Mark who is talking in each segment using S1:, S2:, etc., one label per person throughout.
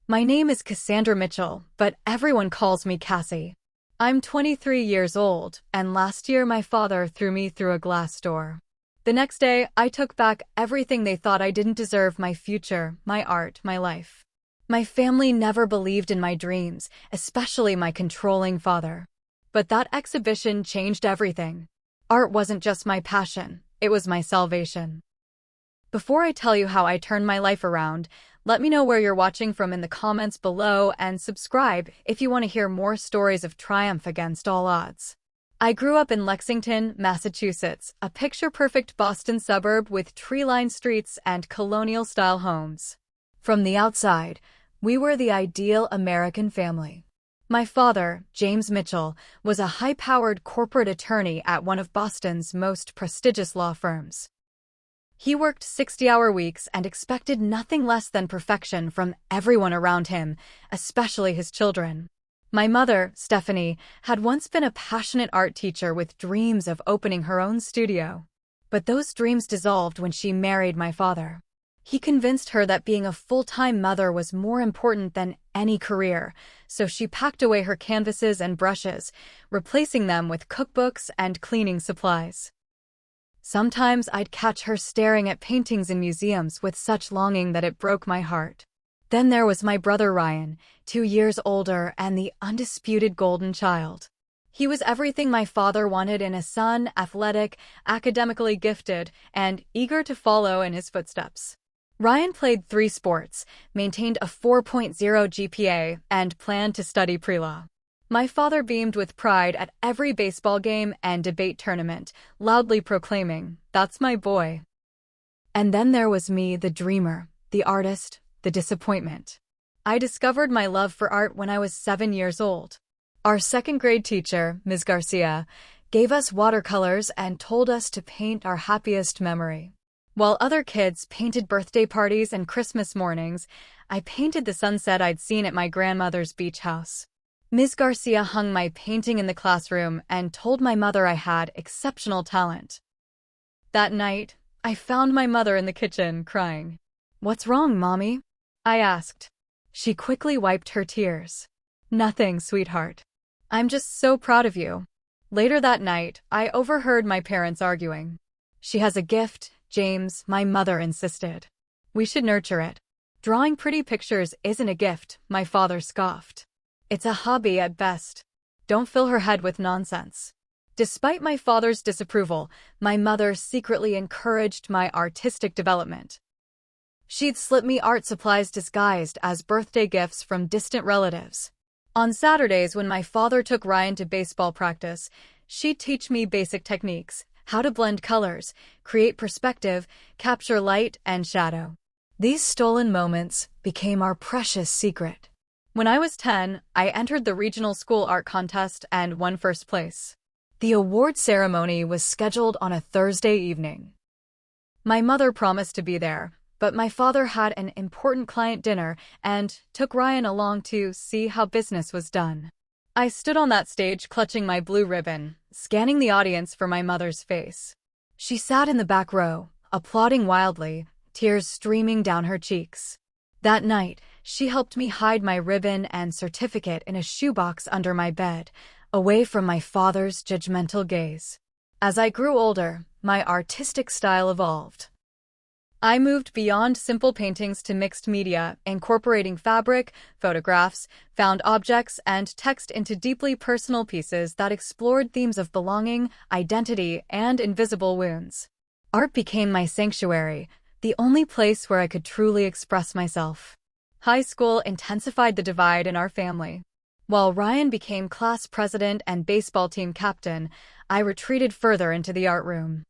S1: My name is Cassandra Mitchell, but everyone calls me Cassie. I'm 23 years old, and last year my father threw me through a glass door. The next day, I took back everything they thought I didn't deserve: my future, my art, my life. My family never believed in my dreams, especially my controlling father. But that exhibition changed everything. Art wasn't just my passion, it was my salvation. Before I tell you how I turned my life around, let me know where you're watching from in the comments below, and subscribe if you want to hear more stories of triumph against all odds. I grew up in Lexington, Massachusetts, a picture-perfect Boston suburb with tree-lined streets and colonial-style homes. From the outside, we were the ideal American family. My father, James Mitchell, was a high-powered corporate attorney at one of Boston's most prestigious law firms. He worked 60-hour weeks and expected nothing less than perfection from everyone around him, especially his children. My mother, Stephanie, had once been a passionate art teacher with dreams of opening her own studio. But those dreams dissolved when she married my father. He convinced her that being a full-time mother was more important than any career, so she packed away her canvases and brushes, replacing them with cookbooks and cleaning supplies. Sometimes I'd catch her staring at paintings in museums with such longing that it broke my heart. Then there was my brother Ryan, 2 years older and the undisputed golden child. He was everything my father wanted in a son: athletic, academically gifted, and eager to follow in his footsteps. Ryan played 3 sports, maintained a 4.0 GPA, and planned to study pre-law. My father beamed with pride at every baseball game and debate tournament, loudly proclaiming, "That's my boy." And then there was me, the dreamer, the artist, the disappointment. I discovered my love for art when I was 7 years old. Our second-grade teacher, Ms. Garcia, gave us watercolors and told us to paint our happiest memory. While other kids painted birthday parties and Christmas mornings, I painted the sunset I'd seen at my grandmother's beach house. Ms. Garcia hung my painting in the classroom and told my mother I had exceptional talent. That night, I found my mother in the kitchen, crying. "What's wrong, Mommy?" I asked. She quickly wiped her tears. "Nothing, sweetheart. I'm just so proud of you." Later that night, I overheard my parents arguing. "She has a gift, James," my mother insisted. "We should nurture it." "Drawing pretty pictures isn't a gift," my father scoffed. "It's a hobby at best. Don't fill her head with nonsense." Despite my father's disapproval, my mother secretly encouraged my artistic development. She'd slip me art supplies disguised as birthday gifts from distant relatives. On Saturdays, when my father took Ryan to baseball practice, she'd teach me basic techniques: how to blend colors, create perspective, capture light and shadow. These stolen moments became our precious secret. When I was 10, I entered the regional school art contest and won first place. The award ceremony was scheduled on a Thursday evening. My mother promised to be there, but my father had an important client dinner and took Ryan along to see how business was done. I stood on that stage clutching my blue ribbon, scanning the audience for my mother's face. She sat in the back row, applauding wildly, tears streaming down her cheeks. That night, she helped me hide my ribbon and certificate in a shoebox under my bed, away from my father's judgmental gaze. As I grew older, my artistic style evolved. I moved beyond simple paintings to mixed media, incorporating fabric, photographs, found objects, and text into deeply personal pieces that explored themes of belonging, identity, and invisible wounds. Art became my sanctuary, the only place where I could truly express myself. High school intensified the divide in our family. While Ryan became class president and baseball team captain, I retreated further into the art room.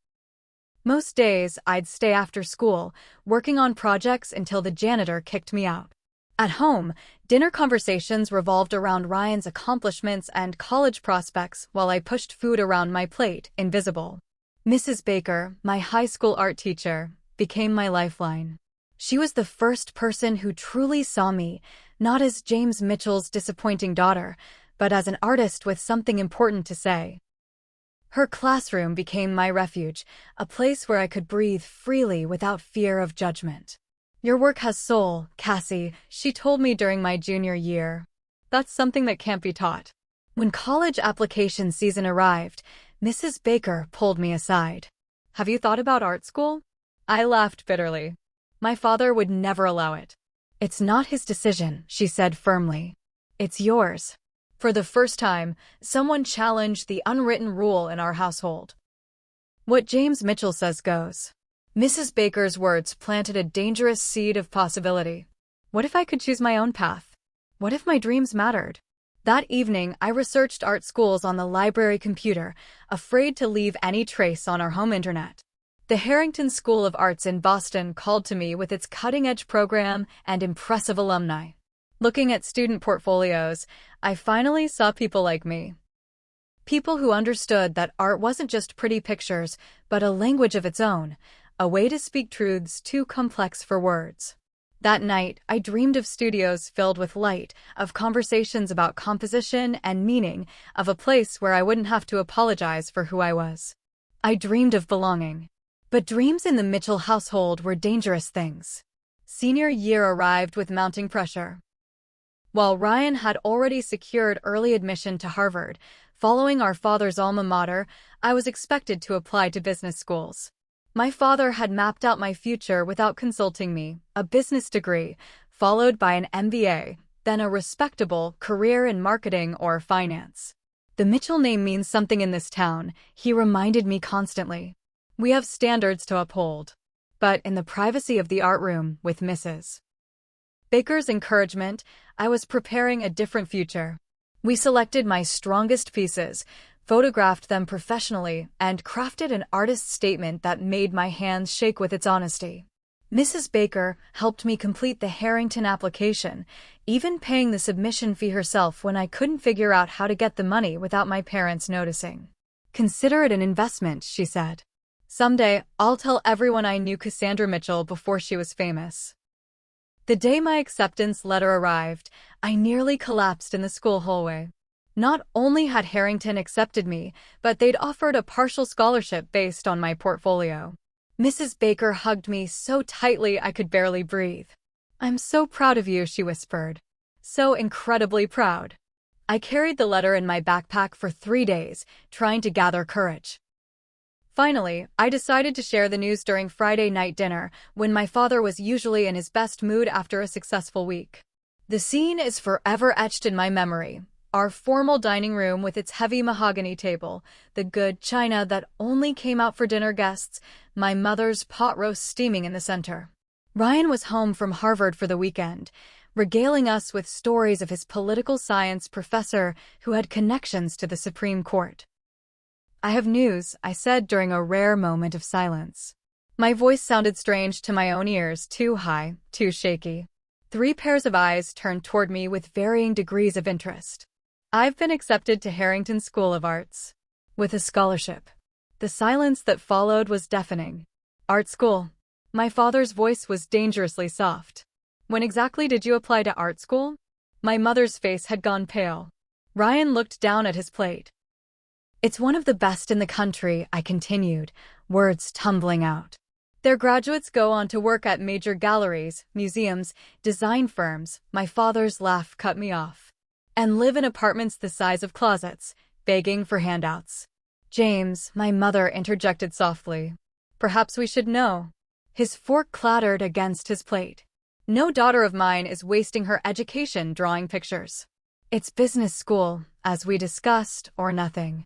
S1: Most days, I'd stay after school, working on projects until the janitor kicked me out. At home, dinner conversations revolved around Ryan's accomplishments and college prospects while I pushed food around my plate, invisible. Mrs. Baker, my high school art teacher, became my lifeline. She was the first person who truly saw me, not as James Mitchell's disappointing daughter, but as an artist with something important to say. Her classroom became my refuge, a place where I could breathe freely without fear of judgment. Your work has soul, Cassie, she told me during my junior year. That's something that can't be taught. When college application season arrived, Mrs. Baker pulled me aside. Have you thought about art school? I laughed bitterly. My father would never allow it. It's not his decision, she said firmly. It's yours. For the first time, someone challenged the unwritten rule in our household. What James Mitchell says goes. Mrs. Baker's words planted a dangerous seed of possibility. What if I could choose my own path? What if my dreams mattered? That evening, I researched art schools on the library computer, afraid to leave any trace on our home internet. The Harrington School of Arts in Boston called to me with its cutting-edge program and impressive alumni. Looking at student portfolios, I finally saw people like me. People who understood that art wasn't just pretty pictures, but a language of its own, a way to speak truths too complex for words. That night, I dreamed of studios filled with light, of conversations about composition and meaning, of a place where I wouldn't have to apologize for who I was. I dreamed of belonging. But dreams in the Mitchell household were dangerous things. Senior year arrived with mounting pressure. While Ryan had already secured early admission to Harvard, following our father's alma mater, I was expected to apply to business schools. My father had mapped out my future without consulting me, a business degree, followed by an MBA, then a respectable career in marketing or finance. The Mitchell name means something in this town, he reminded me constantly. We have standards to uphold. But in the privacy of the art room with Mrs. Baker's encouragement, I was preparing a different future. We selected my strongest pieces, photographed them professionally, and crafted an artist's statement that made my hands shake with its honesty. Mrs. Baker helped me complete the Harrington application, even paying the submission fee herself when I couldn't figure out how to get the money without my parents noticing. Consider it an investment, she said. Someday, I'll tell everyone I knew Cassandra Mitchell before she was famous. The day my acceptance letter arrived, I nearly collapsed in the school hallway. Not only had Harrington accepted me, but they'd offered a partial scholarship based on my portfolio. Mrs. Baker hugged me so tightly I could barely breathe. I'm so proud of you, she whispered. So incredibly proud. I carried the letter in my backpack for 3 days, trying to gather courage. Finally, I decided to share the news during Friday night dinner, when my father was usually in his best mood after a successful week. The scene is forever etched in my memory. Our formal dining room with its heavy mahogany table, the good china that only came out for dinner guests, my mother's pot roast steaming in the center. Ryan was home from Harvard for the weekend, regaling us with stories of his political science professor who had connections to the Supreme Court. I have news, I said during a rare moment of silence. My voice sounded strange to my own ears, too high, too shaky. 3 pairs of eyes turned toward me with varying degrees of interest. I've been accepted to Harrington School of Arts. With a scholarship. The silence that followed was deafening. Art school. My father's voice was dangerously soft. When exactly did you apply to art school? My mother's face had gone pale. Ryan looked down at his plate. It's one of the best in the country, I continued, words tumbling out. Their graduates go on to work at major galleries, museums, design firms. My father's laugh cut me off. And live in apartments the size of closets, begging for handouts. James, my mother interjected softly. Perhaps we should know. His fork clattered against his plate. No daughter of mine is wasting her education drawing pictures. It's business school, as we discussed, or nothing.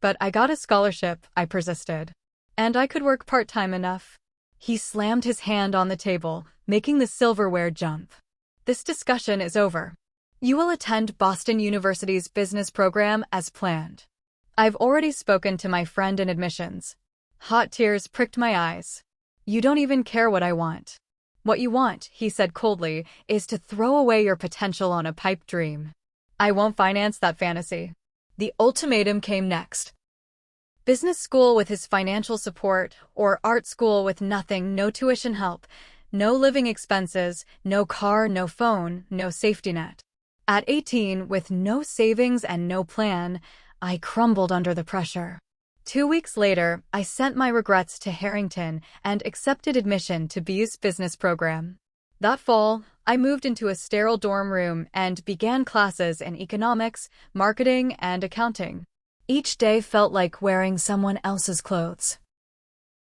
S1: But I got a scholarship, I persisted. And I could work part-time enough. He slammed his hand on the table, making the silverware jump. This discussion is over. You will attend Boston University's business program as planned. I've already spoken to my friend in admissions. Hot tears pricked my eyes. You don't even care what I want. What you want, he said coldly, is to throw away your potential on a pipe dream. I won't finance that fantasy. The ultimatum came next. Business school with his financial support, or art school with nothing, no tuition help, no living expenses, no car, no phone, no safety net. At 18, with no savings and no plan, I crumbled under the pressure. 2 weeks later, I sent my regrets to Harrington and accepted admission to B's business program. That fall, I moved into a sterile dorm room and began classes in economics, marketing, and accounting. Each day felt like wearing someone else's clothes.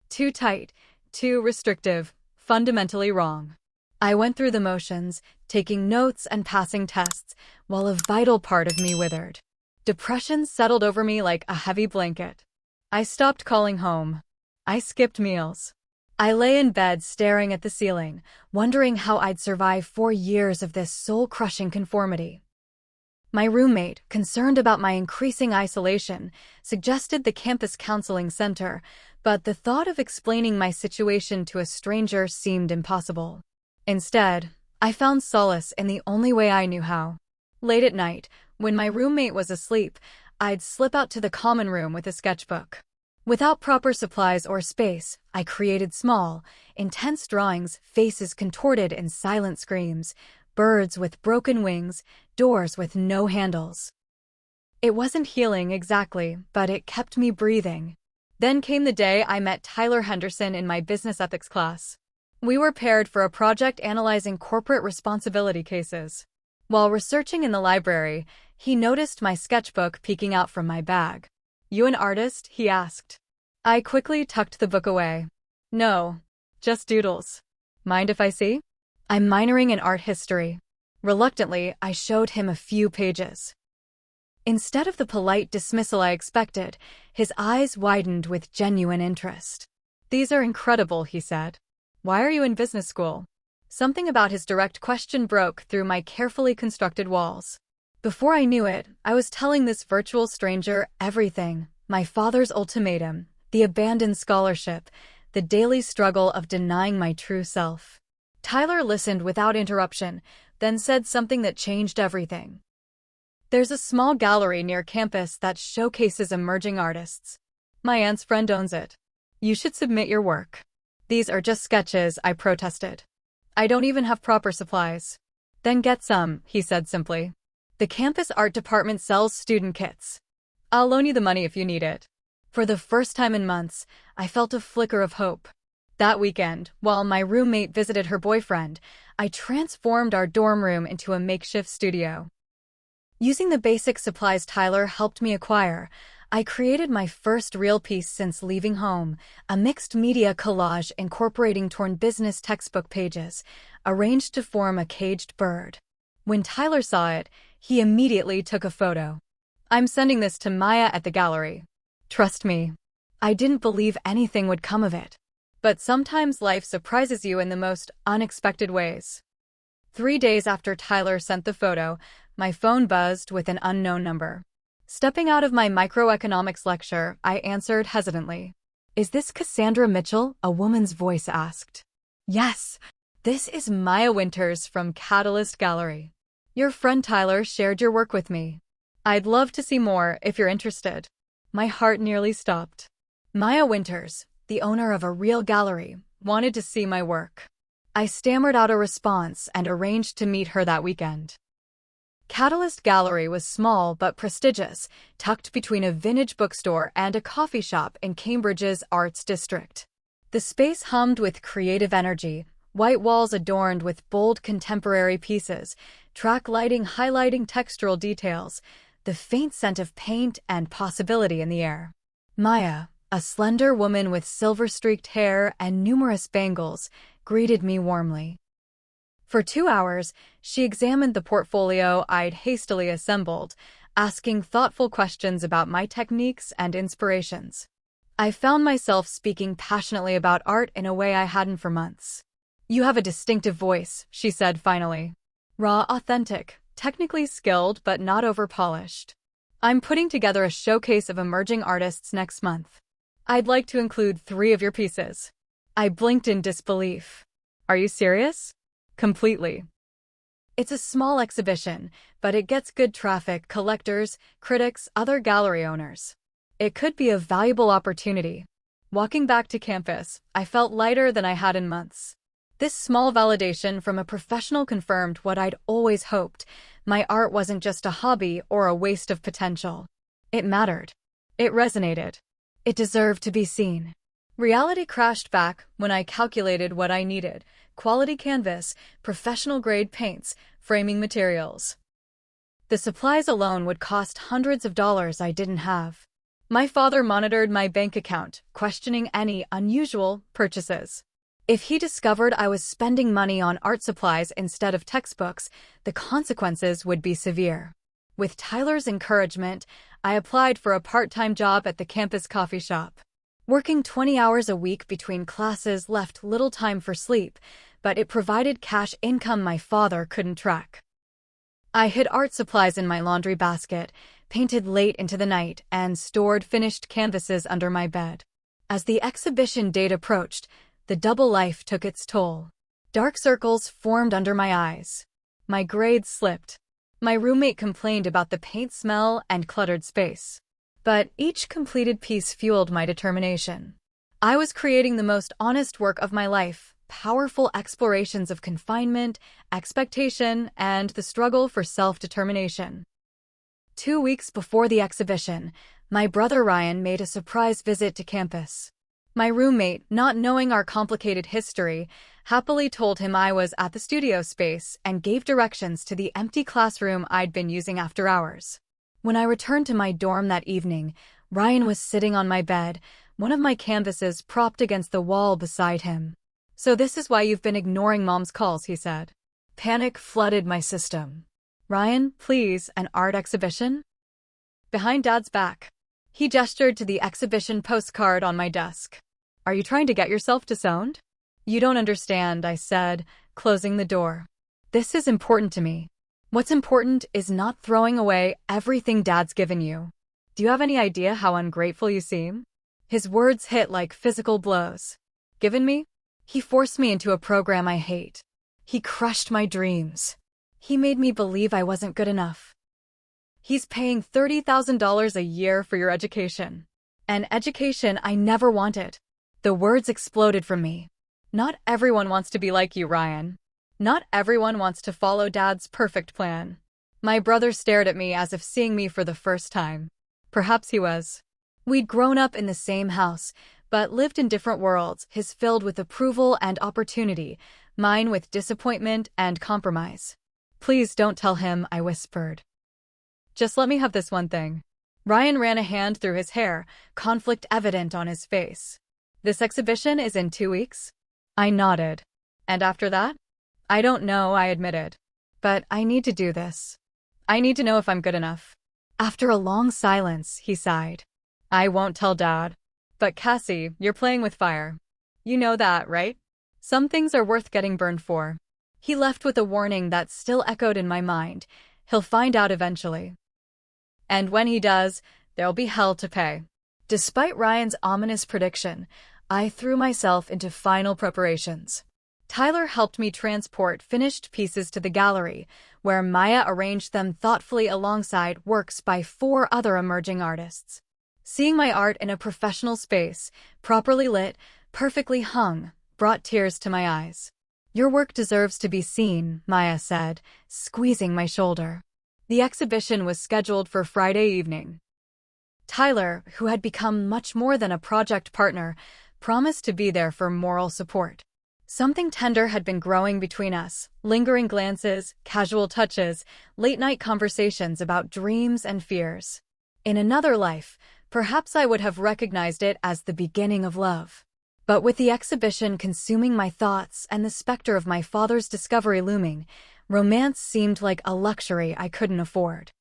S1: Too tight, too restrictive, fundamentally wrong. I went through the motions, taking notes and passing tests, while a vital part of me withered. Depression settled over me like a heavy blanket. I stopped calling home. I skipped meals. I lay in bed staring at the ceiling, wondering how I'd survive 4 years of this soul-crushing conformity. My roommate, concerned about my increasing isolation, suggested the campus counseling center, but the thought of explaining my situation to a stranger seemed impossible. Instead, I found solace in the only way I knew how. Late at night, when my roommate was asleep, I'd slip out to the common room with a sketchbook. Without proper supplies or space, I created small, intense drawings, faces contorted in silent screams, birds with broken wings, doors with no handles. It wasn't healing exactly, but it kept me breathing. Then came the day I met Tyler Henderson in my business ethics class. We were paired for a project analyzing corporate responsibility cases. While researching in the library, he noticed my sketchbook peeking out from my bag. "You an artist?" he asked. I quickly tucked the book away. "No, just doodles. Mind if I see?" "I'm minoring in art history." Reluctantly, I showed him a few pages. Instead of the polite dismissal I expected, his eyes widened with genuine interest. "These are incredible," he said. "Why are you in business school?" Something about his direct question broke through my carefully constructed walls. Before I knew it, I was telling this virtual stranger everything: my father's ultimatum, the abandoned scholarship, the daily struggle of denying my true self. Tyler listened without interruption, then said something that changed everything. "There's a small gallery near campus that showcases emerging artists. My aunt's friend owns it. You should submit your work." "These are just sketches," I protested. "I don't even have proper supplies." "Then get some," he said simply. "The campus art department sells student kits. I'll loan you the money if you need it." For the first time in months, I felt a flicker of hope. That weekend, while my roommate visited her boyfriend, I transformed our dorm room into a makeshift studio. Using the basic supplies Tyler helped me acquire, I created my first real piece since leaving home, a mixed-media collage incorporating torn business textbook pages, arranged to form a caged bird. When Tyler saw it, he immediately took a photo. "I'm sending this to Maya at the gallery. Trust me." I didn't believe anything would come of it. But sometimes life surprises you in the most unexpected ways. 3 days after Tyler sent the photo, my phone buzzed with an unknown number. Stepping out of my microeconomics lecture, I answered hesitantly. "Is this Cassandra Mitchell?" a woman's voice asked. "Yes, this is Maya Winters from Catalyst Gallery. Your friend Tyler shared your work with me. I'd love to see more if you're interested." My heart nearly stopped. Maya Winters, the owner of a real gallery, wanted to see my work. I stammered out a response and arranged to meet her that weekend. Catalyst Gallery was small but prestigious, tucked between a vintage bookstore and a coffee shop in Cambridge's Arts District. The space hummed with creative energy, white walls adorned with bold contemporary pieces, track lighting highlighting textural details, the faint scent of paint and possibility in the air. Maya, a slender woman with silver-streaked hair and numerous bangles, greeted me warmly. For 2 hours, she examined the portfolio I'd hastily assembled, asking thoughtful questions about my techniques and inspirations. I found myself speaking passionately about art in a way I hadn't for months. "You have a distinctive voice," she said finally. "Raw, authentic, technically skilled but not over-polished. I'm putting together a showcase of emerging artists next month. I'd like to include 3 of your pieces." I blinked in disbelief. "Are you serious?" "Completely. It's a small exhibition, but it gets good traffic: collectors, critics, other gallery owners. It could be a valuable opportunity." Walking back to campus, I felt lighter than I had in months. This small validation from a professional confirmed what I'd always hoped: my art wasn't just a hobby or a waste of potential. It mattered. It resonated. It deserved to be seen. Reality crashed back when I calculated what I needed: quality canvas, professional-grade paints, framing materials. The supplies alone would cost hundreds of dollars I didn't have. My father monitored my bank account, questioning any unusual purchases. If he discovered I was spending money on art supplies instead of textbooks, the consequences would be severe. With Tyler's encouragement, I applied for a part-time job at the campus coffee shop. Working 20 hours a week between classes left little time for sleep, but it provided cash income my father couldn't track. I hid art supplies in my laundry basket, painted late into the night, and stored finished canvases under my bed. As the exhibition date approached, the double life took its toll. Dark circles formed under my eyes. My grades slipped. My roommate complained about the paint smell and cluttered space. But each completed piece fueled my determination. I was creating the most honest work of my life, powerful explorations of confinement, expectation, and the struggle for self-determination. 2 weeks before the exhibition, my brother Ryan made a surprise visit to campus. My roommate, not knowing our complicated history, happily told him I was at the studio space and gave directions to the empty classroom I'd been using after hours. When I returned to my dorm that evening, Ryan was sitting on my bed, one of my canvases propped against the wall beside him. "So this is why you've been ignoring Mom's calls," he said. Panic flooded my system. "Ryan, please, an art exhibition?" Behind Dad's back. He gestured to the exhibition postcard on my desk. "Are you trying to get yourself disowned?" "You don't understand," I said, closing the door. "This is important to me. What's important is not throwing away everything Dad's given you. Do you have any idea how ungrateful you seem?" His words hit like physical blows. "Given me?" He forced me into a program I hate. He crushed my dreams. He made me believe I wasn't good enough. He's paying $30,000 a year for your education. An education I never wanted. The words exploded from me. Not everyone wants to be like you, Ryan. Not everyone wants to follow Dad's perfect plan. My brother stared at me as if seeing me for the first time. Perhaps he was. We'd grown up in the same house, but lived in different worlds, his filled with approval and opportunity, mine with disappointment and compromise. "Please don't tell him," I whispered. "Just let me have this one thing." Ryan ran a hand through his hair, conflict evident on his face. "This exhibition is in 2 weeks?" I nodded. "And after that?" "I don't know," I admitted. "But I need to do this. I need to know if I'm good enough." After a long silence, he sighed. "I won't tell Dad. But Cassie, you're playing with fire. You know that, right? Some things are worth getting burned for." He left with a warning that still echoed in my mind. He'll find out eventually. And when he does, there'll be hell to pay. Despite Ryan's ominous prediction, I threw myself into final preparations. Tyler helped me transport finished pieces to the gallery, where Maya arranged them thoughtfully alongside works by 4 other emerging artists. Seeing my art in a professional space, properly lit, perfectly hung, brought tears to my eyes. "Your work deserves to be seen," Maya said, squeezing my shoulder. The exhibition was scheduled for Friday evening. Tyler, who had become much more than a project partner, promised to be there for moral support. Something tender had been growing between us, lingering glances, casual touches, late-night conversations about dreams and fears. In another life, perhaps I would have recognized it as the beginning of love. But with the exhibition consuming my thoughts and the specter of my father's discovery looming, romance seemed like a luxury I couldn't afford.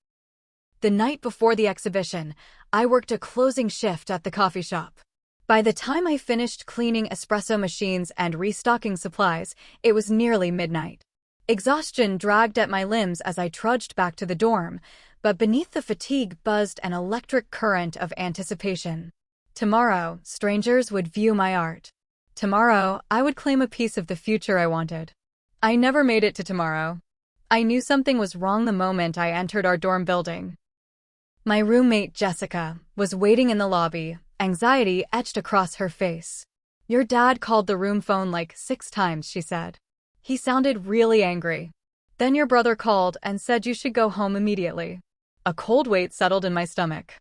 S1: The night before the exhibition, I worked a closing shift at the coffee shop. By the time I finished cleaning espresso machines and restocking supplies, it was nearly midnight. Exhaustion dragged at my limbs as I trudged back to the dorm, but beneath the fatigue buzzed an electric current of anticipation. Tomorrow, strangers would view my art. Tomorrow, I would claim a piece of the future I wanted. I never made it to tomorrow. I knew something was wrong the moment I entered our dorm building. My roommate, Jessica, was waiting in the lobby, anxiety etched across her face. "Your dad called the room phone like 6 times, she said. "He sounded really angry. Then your brother called and said you should go home immediately." A cold weight settled in my stomach.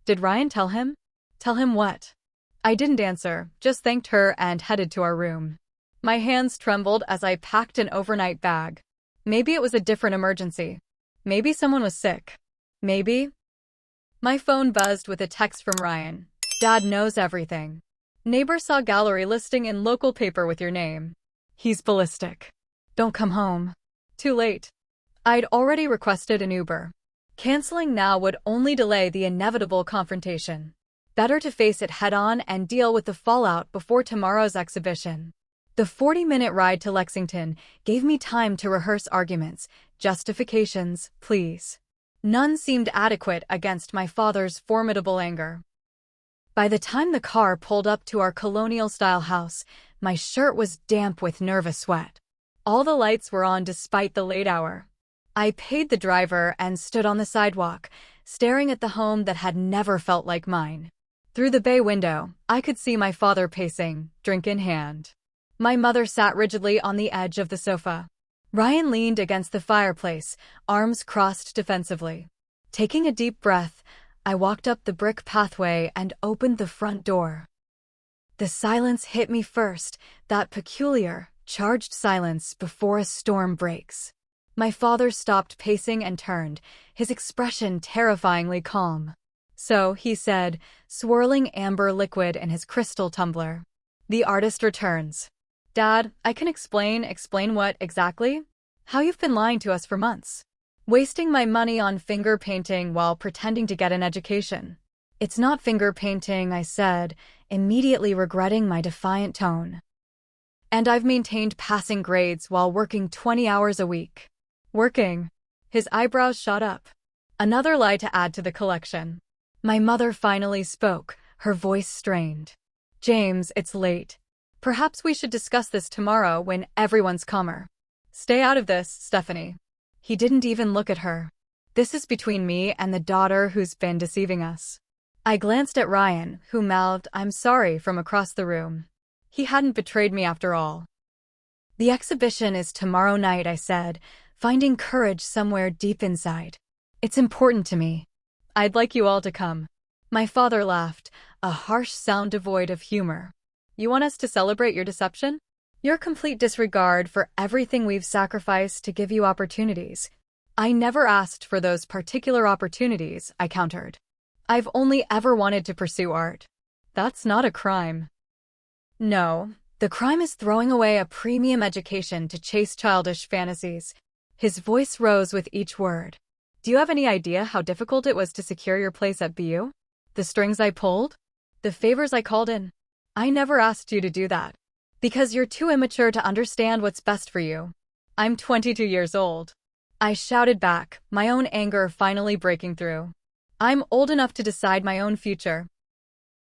S1: Did Ryan tell him? Tell him what? I didn't answer, just thanked her and headed to our room. My hands trembled as I packed an overnight bag. Maybe it was a different emergency. Maybe someone was sick. Maybe. My phone buzzed with a text from Ryan. Dad knows everything. Neighbor saw gallery listing in local paper with your name. He's ballistic. Don't come home. Too late. I'd already requested an Uber. Canceling now would only delay the inevitable confrontation. Better to face it head-on and deal with the fallout before tomorrow's exhibition. The 40-minute ride to Lexington gave me time to rehearse arguments, justifications, pleas. None seemed adequate against my father's formidable anger. By the time the car pulled up to our colonial-style house, my shirt was damp with nervous sweat. All the lights were on despite the late hour. I paid the driver and stood on the sidewalk, staring at the home that had never felt like mine. Through the bay window, I could see my father pacing, drink in hand. My mother sat rigidly on the edge of the sofa. Ryan leaned against the fireplace, arms crossed defensively. Taking a deep breath, I walked up the brick pathway and opened the front door. The silence hit me first, that peculiar, charged silence before a storm breaks. My father stopped pacing and turned, his expression terrifyingly calm. So, he said, swirling amber liquid in his crystal tumbler. The artist returns. Dad, I can explain what exactly? How you've been lying to us for months. Wasting my money on finger painting while pretending to get an education. It's not finger painting, I said, immediately regretting my defiant tone. And I've maintained passing grades while working 20 hours a week. Working. His eyebrows shot up. Another lie to add to the collection. My mother finally spoke, her voice strained. James, it's late. Perhaps we should discuss this tomorrow when everyone's calmer. Stay out of this, Stephanie. He didn't even look at her. This is between me and the daughter who's been deceiving us. I glanced at Ryan, who mouthed, I'm sorry, from across the room. He hadn't betrayed me after all. The exhibition is tomorrow night, I said, finding courage somewhere deep inside. It's important to me. I'd like you all to come. My father laughed, a harsh sound devoid of humor. You want us to celebrate your deception? Your complete disregard for everything we've sacrificed to give you opportunities. I never asked for those particular opportunities, I countered. I've only ever wanted to pursue art. That's not a crime. No, the crime is throwing away a premium education to chase childish fantasies. His voice rose with each word. Do you have any idea how difficult it was to secure your place at BU? The strings I pulled? The favors I called in? I never asked you to do that. Because you're too immature to understand what's best for you. I'm 22 years old. I shouted back, my own anger finally breaking through. I'm old enough to decide my own future.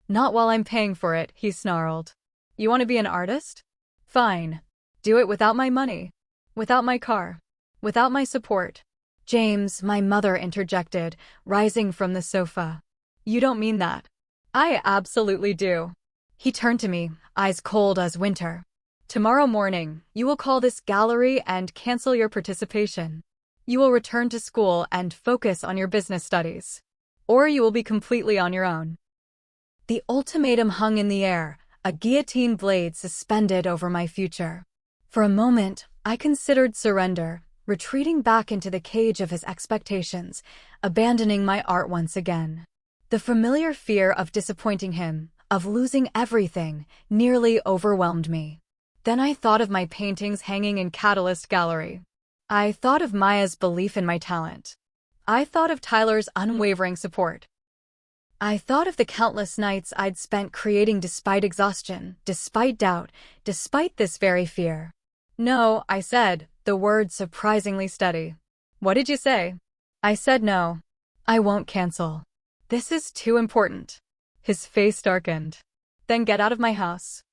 S1: Not while I'm paying for it, he snarled. You want to be an artist? Fine. Do it without my money. Without my car. Without my support. James, my mother interjected, rising from the sofa. You don't mean that. I absolutely do. He turned to me, eyes cold as winter. Tomorrow morning, you will call this gallery and cancel your participation. You will return to school and focus on your business studies. Or you will be completely on your own. The ultimatum hung in the air, a guillotine blade suspended over my future. For a moment, I considered surrender, retreating back into the cage of his expectations, abandoning my art once again. The familiar fear of disappointing him, of losing everything, nearly overwhelmed me. Then I thought of my paintings hanging in Catalyst Gallery. I thought of Maya's belief in my talent. I thought of Tyler's unwavering support. I thought of the countless nights I'd spent creating despite exhaustion, despite doubt, despite this very fear. No, I said, the word surprisingly steady. What did you say? I said no. I won't cancel. This is too important. His face darkened. Then get out of my house.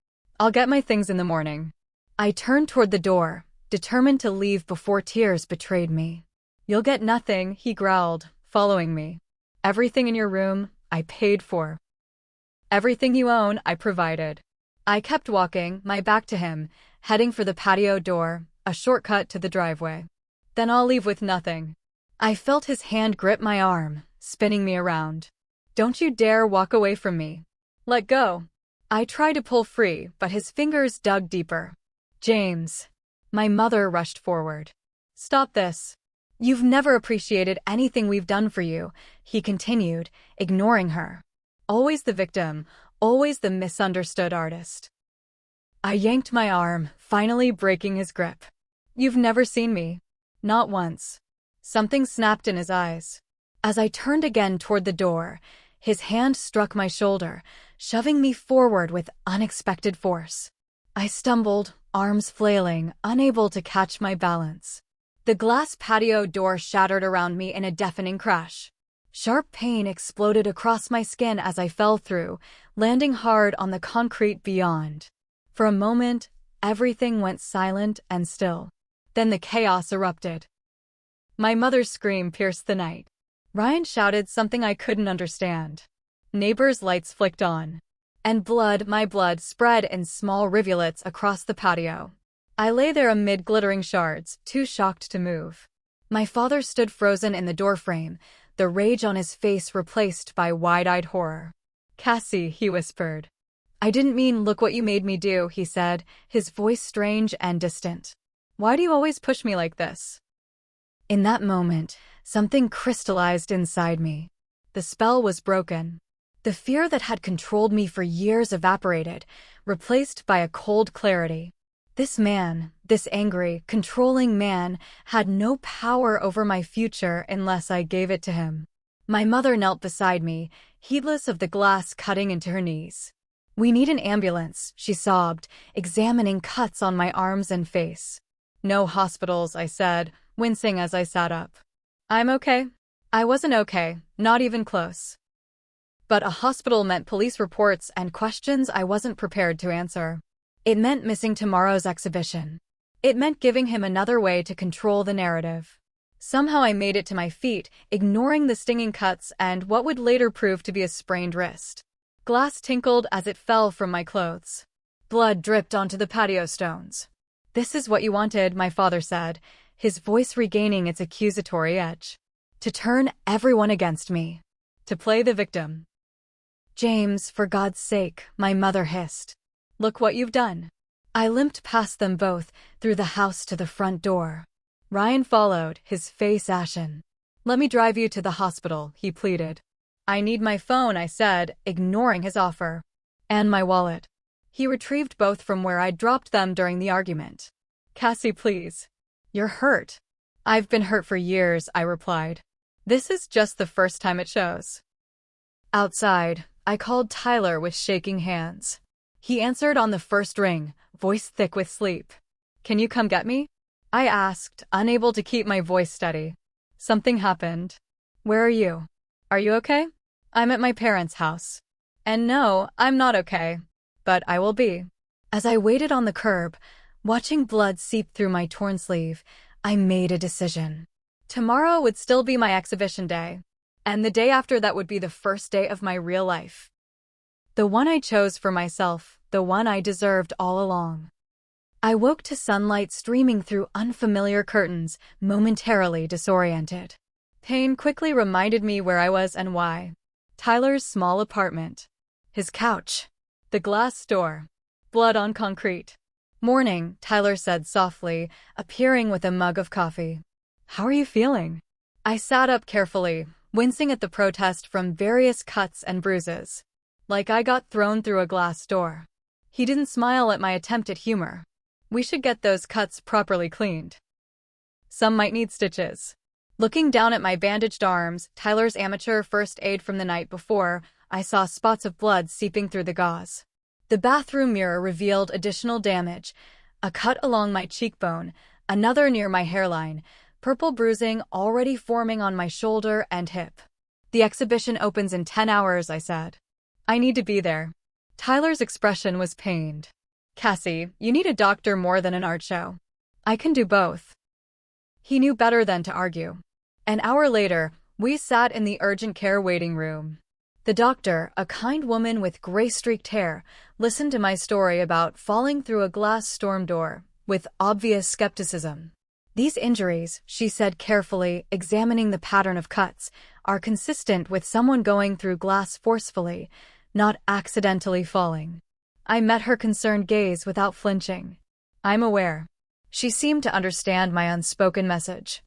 S1: I'll get my things in the morning. I turned toward the door, determined to leave before tears betrayed me. You'll get nothing, he growled, following me. Everything in your room, I paid for. Everything you own, I provided. I kept walking, my back to him, heading for the patio door, a shortcut to the driveway. Then I'll leave with nothing. I felt his hand grip my arm, spinning me around. Don't you dare walk away from me. Let go. I tried to pull free, but his fingers dug deeper. James. My mother rushed forward. Stop this. You've never appreciated anything we've done for you, he continued, ignoring her. Always the victim, always the misunderstood artist. I yanked my arm, finally breaking his grip. You've never seen me. Not once. Something snapped in his eyes. As I turned again toward the door, his hand struck my shoulder, shoving me forward with unexpected force. I stumbled, arms flailing, unable to catch my balance. The glass patio door shattered around me in a deafening crash. Sharp pain exploded across my skin as I fell through, landing hard on the concrete beyond. For a moment, everything went silent and still. Then the chaos erupted. My mother's scream pierced the night. Ryan shouted something I couldn't understand. Neighbors' lights flicked on. And my blood, spread in small rivulets across the patio. I lay there amid glittering shards, too shocked to move. My father stood frozen in the doorframe, the rage on his face replaced by wide-eyed horror. Cassie, he whispered. I didn't mean look what you made me do, he said, his voice strange and distant. Why do you always push me like this? In that moment, something crystallized inside me. The spell was broken. The fear that had controlled me for years evaporated, replaced by a cold clarity. This man, this angry, controlling man, had no power over my future unless I gave it to him. My mother knelt beside me, heedless of the glass cutting into her knees. We need an ambulance, she sobbed, examining cuts on my arms and face. No hospitals, I said, wincing as I sat up. I'm okay. I wasn't okay, not even close. But a hospital meant police reports and questions I wasn't prepared to answer. It meant missing tomorrow's exhibition. It meant giving him another way to control the narrative. Somehow I made it to my feet, ignoring the stinging cuts and what would later prove to be a sprained wrist. Glass tinkled as it fell from my clothes. Blood dripped onto the patio stones. This is what you wanted, my father said, his voice regaining its accusatory edge. To turn everyone against me. To play the victim. James, for God's sake, my mother hissed. Look what you've done. I limped past them both, through the house to the front door. Ryan followed, his face ashen. Let me drive you to the hospital, he pleaded. I need my phone, I said, ignoring his offer. And my wallet. He retrieved both from where I'd dropped them during the argument. Cassie, please. You're hurt. I've been hurt for years, I replied. This is just the first time it shows. Outside, I called Tyler with shaking hands. He answered on the first ring, voice thick with sleep. Can you come get me? I asked, unable to keep my voice steady. Something happened. Where are you? Are you okay? I'm at my parents' house. And no, I'm not okay. But I will be. As I waited on the curb, watching blood seep through my torn sleeve, I made a decision. Tomorrow would still be my exhibition day. And the day after that would be the first day of my real life. The one I chose for myself, the one I deserved all along. I woke to sunlight streaming through unfamiliar curtains, momentarily disoriented. Pain quickly reminded me where I was and why. Tyler's small apartment. His couch. The glass door. Blood on concrete. Morning, Tyler said softly, appearing with a mug of coffee. How are you feeling? I sat up carefully, wincing at the protest from various cuts and bruises. Like I got thrown through a glass door. He didn't smile at my attempt at humor. We should get those cuts properly cleaned. Some might need stitches. Looking down at my bandaged arms, Tyler's amateur first aid from the night before, I saw spots of blood seeping through the gauze. The bathroom mirror revealed additional damage, a cut along my cheekbone, another near my hairline, purple bruising already forming on my shoulder and hip. The exhibition opens in 10 hours, I said. I need to be there. Tyler's expression was pained. Cassie, you need a doctor more than an art show. I can do both. He knew better than to argue. An hour later, we sat in the urgent care waiting room. The doctor, a kind woman with gray-streaked hair, listened to my story about falling through a glass storm door, with obvious skepticism. These injuries, she said carefully, examining the pattern of cuts, are consistent with someone going through glass forcefully, not accidentally falling. I met her concerned gaze without flinching. I'm aware. She seemed to understand my unspoken message.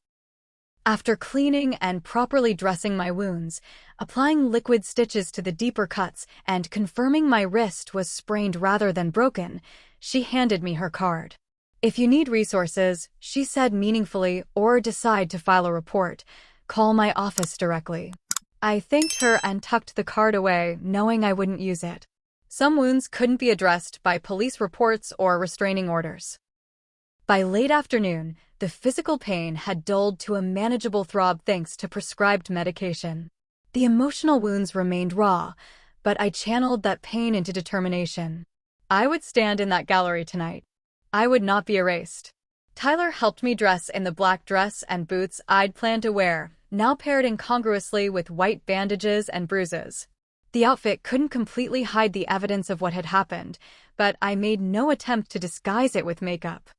S1: After cleaning and properly dressing my wounds, applying liquid stitches to the deeper cuts, and confirming my wrist was sprained rather than broken, she handed me her card. If you need resources, she said meaningfully, or decide to file a report, call my office directly. I thanked her and tucked the card away, knowing I wouldn't use it. Some wounds couldn't be addressed by police reports or restraining orders. By late afternoon, the physical pain had dulled to a manageable throb thanks to prescribed medication. The emotional wounds remained raw, but I channeled that pain into determination. I would stand in that gallery tonight. I would not be erased. Tyler helped me dress in the black dress and boots I'd planned to wear, now paired incongruously with white bandages and bruises. The outfit couldn't completely hide the evidence of what had happened, but I made no attempt to disguise it with makeup.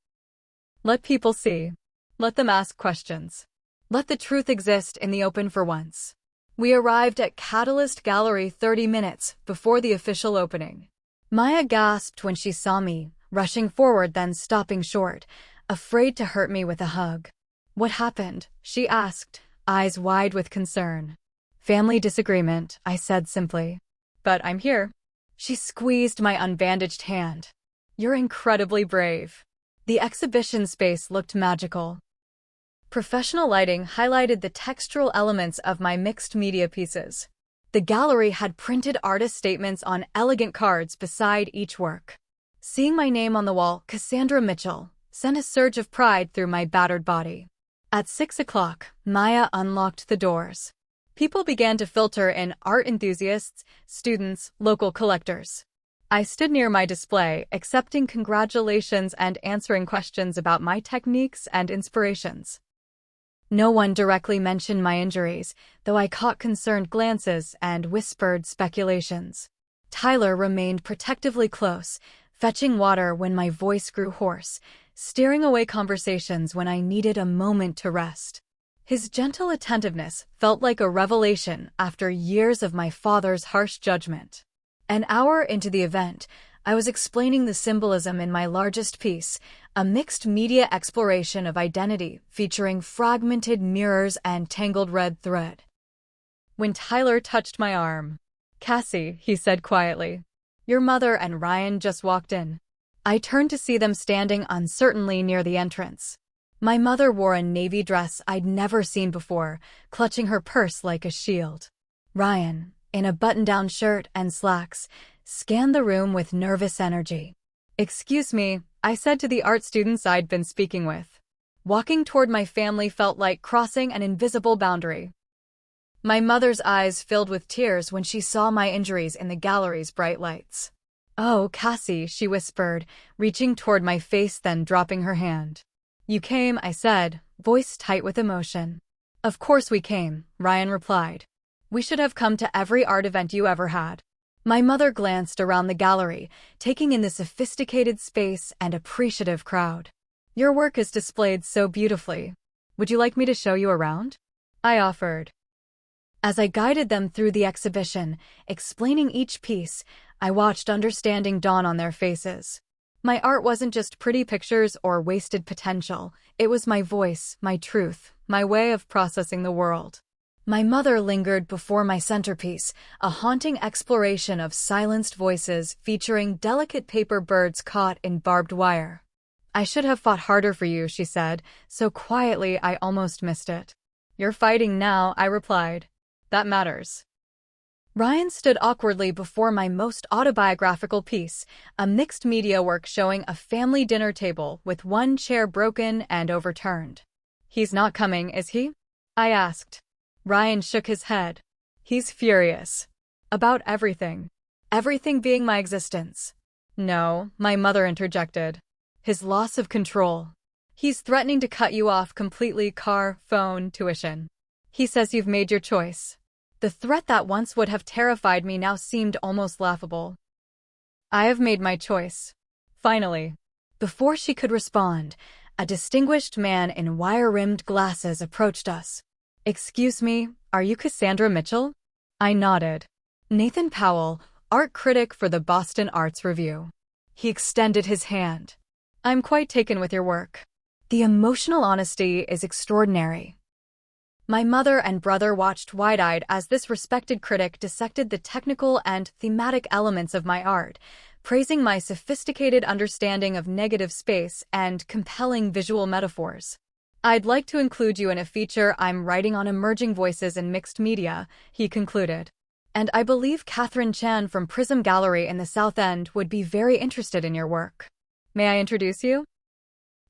S1: Let people see. Let them ask questions. Let the truth exist in the open for once. We arrived at Catalyst Gallery 30 minutes before the official opening. Maya gasped when she saw me, rushing forward then stopping short, afraid to hurt me with a hug. What happened? She asked, eyes wide with concern. Family disagreement, I said simply. But I'm here. She squeezed my unbandaged hand. You're incredibly brave. The exhibition space looked magical. Professional lighting highlighted the textural elements of my mixed media pieces. The gallery had printed artist statements on elegant cards beside each work. Seeing my name on the wall, Cassandra Mitchell, sent a surge of pride through my battered body. At 6 o'clock, Maya unlocked the doors. People began to filter in: art enthusiasts, students, local collectors. I stood near my display, accepting congratulations and answering questions about my techniques and inspirations. No one directly mentioned my injuries, though I caught concerned glances and whispered speculations. Tyler remained protectively close, fetching water when my voice grew hoarse, steering away conversations when I needed a moment to rest. His gentle attentiveness felt like a revelation after years of my father's harsh judgment. An hour into the event, I was explaining the symbolism in my largest piece, a mixed media exploration of identity featuring fragmented mirrors and tangled red thread. When Tyler touched my arm, "Cassie," he said quietly, "your mother and Ryan just walked in." I turned to see them standing uncertainly near the entrance. My mother wore a navy dress I'd never seen before, clutching her purse like a shield. Ryan, in a button-down shirt and slacks, scanned the room with nervous energy. "Excuse me," I said to the art students I'd been speaking with. Walking toward my family felt like crossing an invisible boundary. My mother's eyes filled with tears when she saw my injuries in the gallery's bright lights. "Oh, Cassie," she whispered, reaching toward my face then dropping her hand. "You came," I said, voice tight with emotion. "Of course we came," Ryan replied. "We should have come to every art event you ever had." My mother glanced around the gallery, taking in the sophisticated space and appreciative crowd. "Your work is displayed so beautifully. Would you like me to show you around?" I offered. As I guided them through the exhibition, explaining each piece, I watched understanding dawn on their faces. My art wasn't just pretty pictures or wasted potential. It was my voice, my truth, my way of processing the world. My mother lingered before my centerpiece, a haunting exploration of silenced voices featuring delicate paper birds caught in barbed wire. "I should have fought harder for you," she said, so quietly I almost missed it. "You're fighting now," I replied. "That matters." Ryan stood awkwardly before my most autobiographical piece, a mixed media work showing a family dinner table with one chair broken and overturned. "He's not coming, is he?" I asked. Ryan shook his head. "He's furious. About everything. Everything being my existence." "No," my mother interjected. "His loss of control. He's threatening to cut you off completely, car, phone, tuition. He says you've made your choice." The threat that once would have terrified me now seemed almost laughable. "I have made my choice." Finally. Before she could respond, a distinguished man in wire-rimmed glasses approached us. "Excuse me, are you Cassandra Mitchell?" I nodded. "Nathan Powell, art critic for the Boston Arts Review. He extended his hand. I'm quite taken with your work. The emotional honesty is extraordinary. My mother and brother watched wide-eyed as this respected critic dissected the technical and thematic elements of my art, praising my sophisticated understanding of negative space and compelling visual metaphors. I'd like to include you in a feature I'm writing on emerging voices in mixed media, he concluded. And I believe Catherine Chan from Prism Gallery in the South End would be very interested in your work. May I introduce you?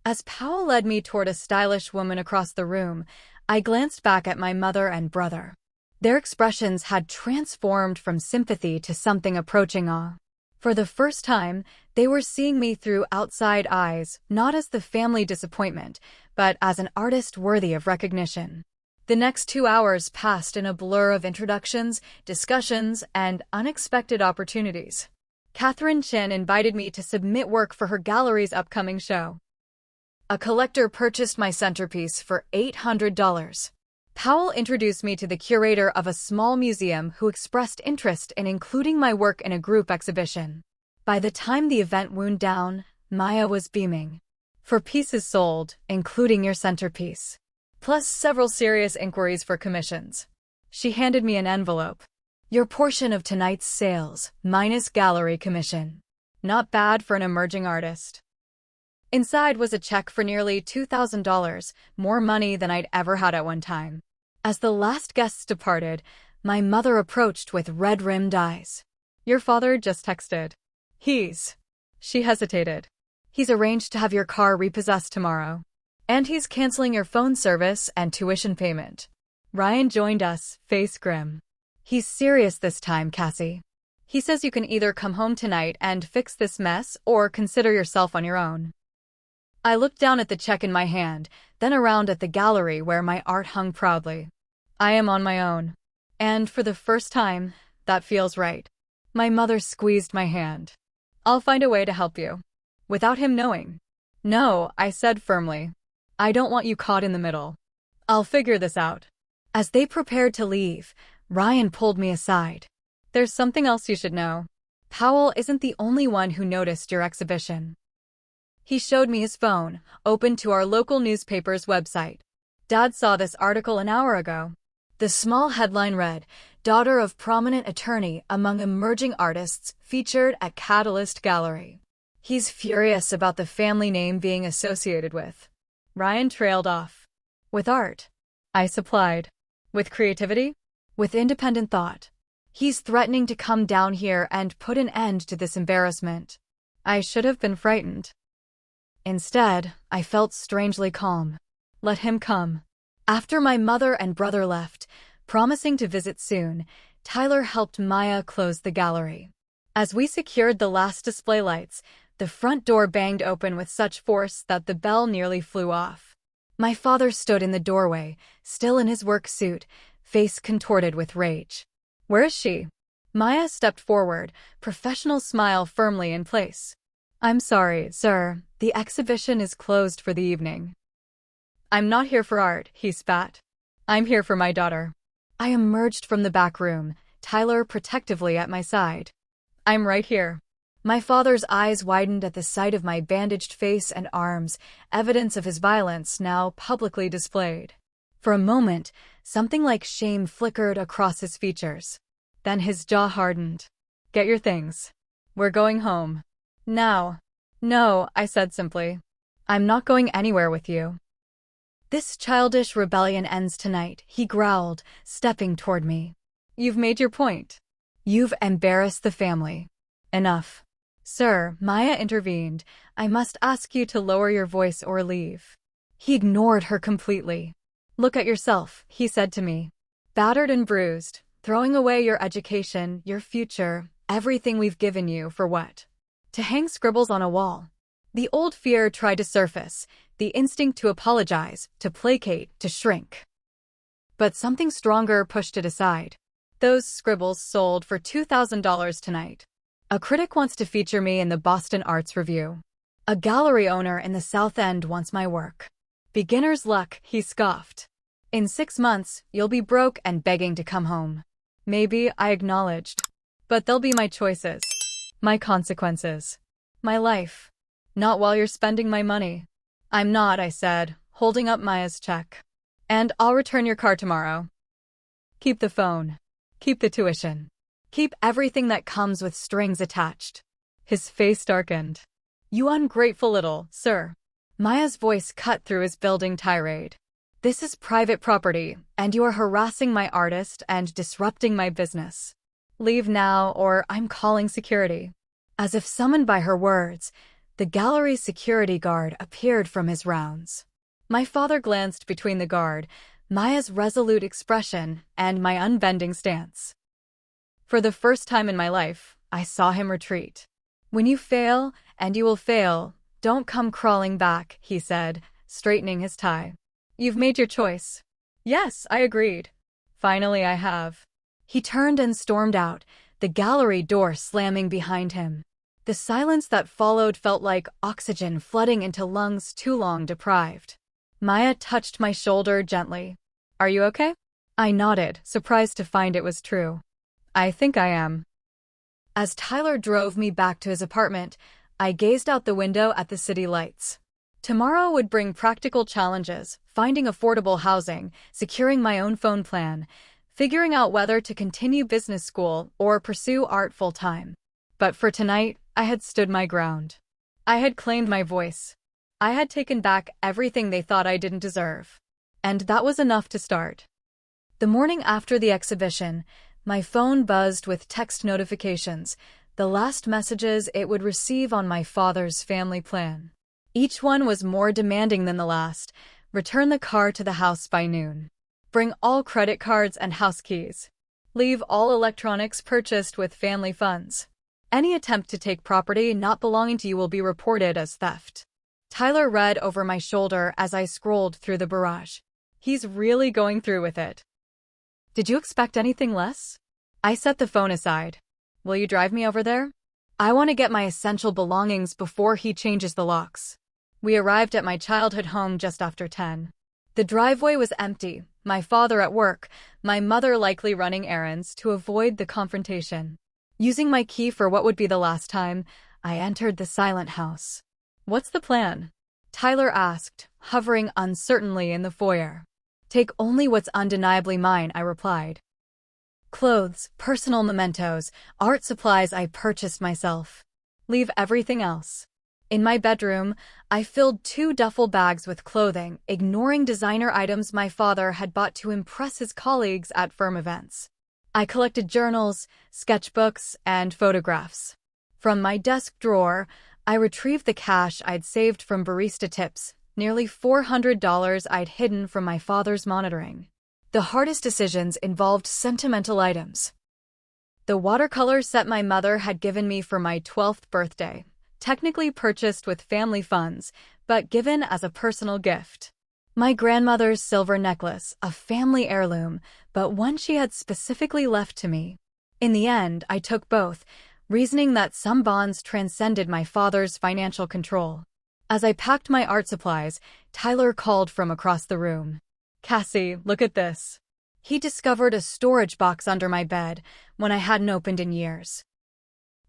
S1: As Powell led me toward a stylish woman across the room, I glanced back at my mother and brother. Their expressions had transformed from sympathy to something approaching awe. For the first time, they were seeing me through outside eyes, not as the family disappointment, but as an artist worthy of recognition. The next 2 hours passed in a blur of introductions, discussions, and unexpected opportunities. Catherine Chan invited me to submit work for her gallery's upcoming show. A collector purchased my centerpiece for $800. Powell introduced me to the curator of a small museum who expressed interest in including my work in a group exhibition. By the time the event wound down, Maya was beaming. For pieces sold, including your centerpiece. Plus several serious inquiries for commissions. She handed me an envelope. Your portion of tonight's sales, minus gallery commission. Not bad for an emerging artist. Inside was a check for nearly $2,000, more money than I'd ever had at one time. As the last guests departed, my mother approached with red-rimmed eyes. Your father just texted. She hesitated. He's arranged to have your car repossessed tomorrow. And he's canceling your phone service and tuition payment. Ryan joined us, face grim. He's serious this time, Cassie. He says you can either come home tonight and fix this mess or consider yourself on your own. I looked down at the check in my hand, then around at the gallery where my art hung proudly. I am on my own. And for the first time, that feels right. My mother squeezed my hand. I'll find a way to help you. Without him knowing. No, I said firmly. I don't want you caught in the middle. I'll figure this out. As they prepared to leave, Ryan pulled me aside. There's something else you should know. Powell isn't the only one who noticed your exhibition. He showed me his phone, open to our local newspaper's website. Dad saw this article an hour ago. The small headline read, "Daughter of prominent attorney among emerging artists featured at Catalyst Gallery." He's furious about the family name being associated with. Ryan trailed off. With art, I supplied. With creativity? With independent thought. He's threatening to come down here and put an end to this embarrassment. I should have been frightened. Instead, I felt strangely calm. Let him come. After my mother and brother left, promising to visit soon, Tyler helped Maya close the gallery. As we secured the last display lights, the front door banged open with such force that the bell nearly flew off. My father stood in the doorway, still in his work suit, face contorted with rage. Where is she? Maya stepped forward, professional smile firmly in place. I'm sorry, sir, the exhibition is closed for the evening. I'm not here for art, he spat. I'm here for my daughter. I emerged from the back room, Tyler protectively at my side. I'm right here. My father's eyes widened at the sight of my bandaged face and arms, evidence of his violence now publicly displayed. For a moment, something like shame flickered across his features. Then his jaw hardened. Get your things. We're going home. Now. No, I said simply. I'm not going anywhere with you. This childish rebellion ends tonight, he growled, stepping toward me. You've made your point. You've embarrassed the family. Enough. Sir, Maya intervened, I must ask you to lower your voice or leave. He ignored her completely. Look at yourself, he said to me. Battered and bruised, throwing away your education, your future, everything we've given you for what? To hang scribbles on a wall. The old fear tried to surface, the instinct to apologize, to placate, to shrink. But something stronger pushed it aside. Those scribbles sold for $2,000 tonight. A critic wants to feature me in the Boston Arts Review. A gallery owner in the South End wants my work. Beginner's luck, he scoffed. In 6 months, you'll be broke and begging to come home. Maybe, I acknowledged. But they'll be my choices, my consequences, my life. Not while you're spending my money. I'm not, I said, holding up Maya's check. And I'll return your car tomorrow. Keep the phone. Keep the tuition. Keep everything that comes with strings attached. His face darkened. You ungrateful little, sir. Maya's voice cut through his building tirade. This is private property, and you are harassing my artist and disrupting my business. Leave now, or I'm calling security. As if summoned by her words, the gallery's security guard appeared from his rounds. My father glanced between the guard, Maya's resolute expression, and my unbending stance. For the first time in my life, I saw him retreat. When you fail, and you will fail, don't come crawling back, he said, straightening his tie. You've made your choice. Yes, I agreed. Finally, I have. He turned and stormed out, the gallery door slamming behind him. The silence that followed felt like oxygen flooding into lungs too long deprived. Maya touched my shoulder gently. Are you okay? I nodded, surprised to find it was true. I think I am. As Tyler drove me back to his apartment, I gazed out the window at the city lights. Tomorrow would bring practical challenges, finding affordable housing, securing my own phone plan, figuring out whether to continue business school or pursue art full-time. But for tonight, I had stood my ground. I had claimed my voice. I had taken back everything they thought I didn't deserve. And that was enough to start. The morning after the exhibition, my phone buzzed with text notifications, the last messages it would receive on my father's family plan. Each one was more demanding than the last. Return the car to the house by noon. Bring all credit cards and house keys. Leave all electronics purchased with family funds. Any attempt to take property not belonging to you will be reported as theft. Tyler read over my shoulder as I scrolled through the barrage. He's really going through with it. Did you expect anything less? I set the phone aside. Will you drive me over there? I want to get my essential belongings before he changes the locks. We arrived at my childhood home just after 10. The driveway was empty, my father at work, my mother likely running errands to avoid the confrontation. Using my key for what would be the last time, I entered the silent house. What's the plan? Tyler asked, hovering uncertainly in the foyer. Take only what's undeniably mine, I replied. Clothes, personal mementos, art supplies I purchased myself. Leave everything else. In my bedroom, I filled 2 duffel bags with clothing, ignoring designer items my father had bought to impress his colleagues at firm events. I collected journals, sketchbooks, and photographs. From my desk drawer, I retrieved the cash I'd saved from barista tips, nearly $400 I'd hidden from my father's monitoring. The hardest decisions involved sentimental items. The watercolor set my mother had given me for my 12th birthday, technically purchased with family funds, but given as a personal gift. My grandmother's silver necklace, a family heirloom, but one she had specifically left to me. In the end, I took both, reasoning that some bonds transcended my father's financial control. As I packed my art supplies, Tyler called from across the room. Cassie, look at this. He discovered a storage box under my bed, one I hadn't opened in years.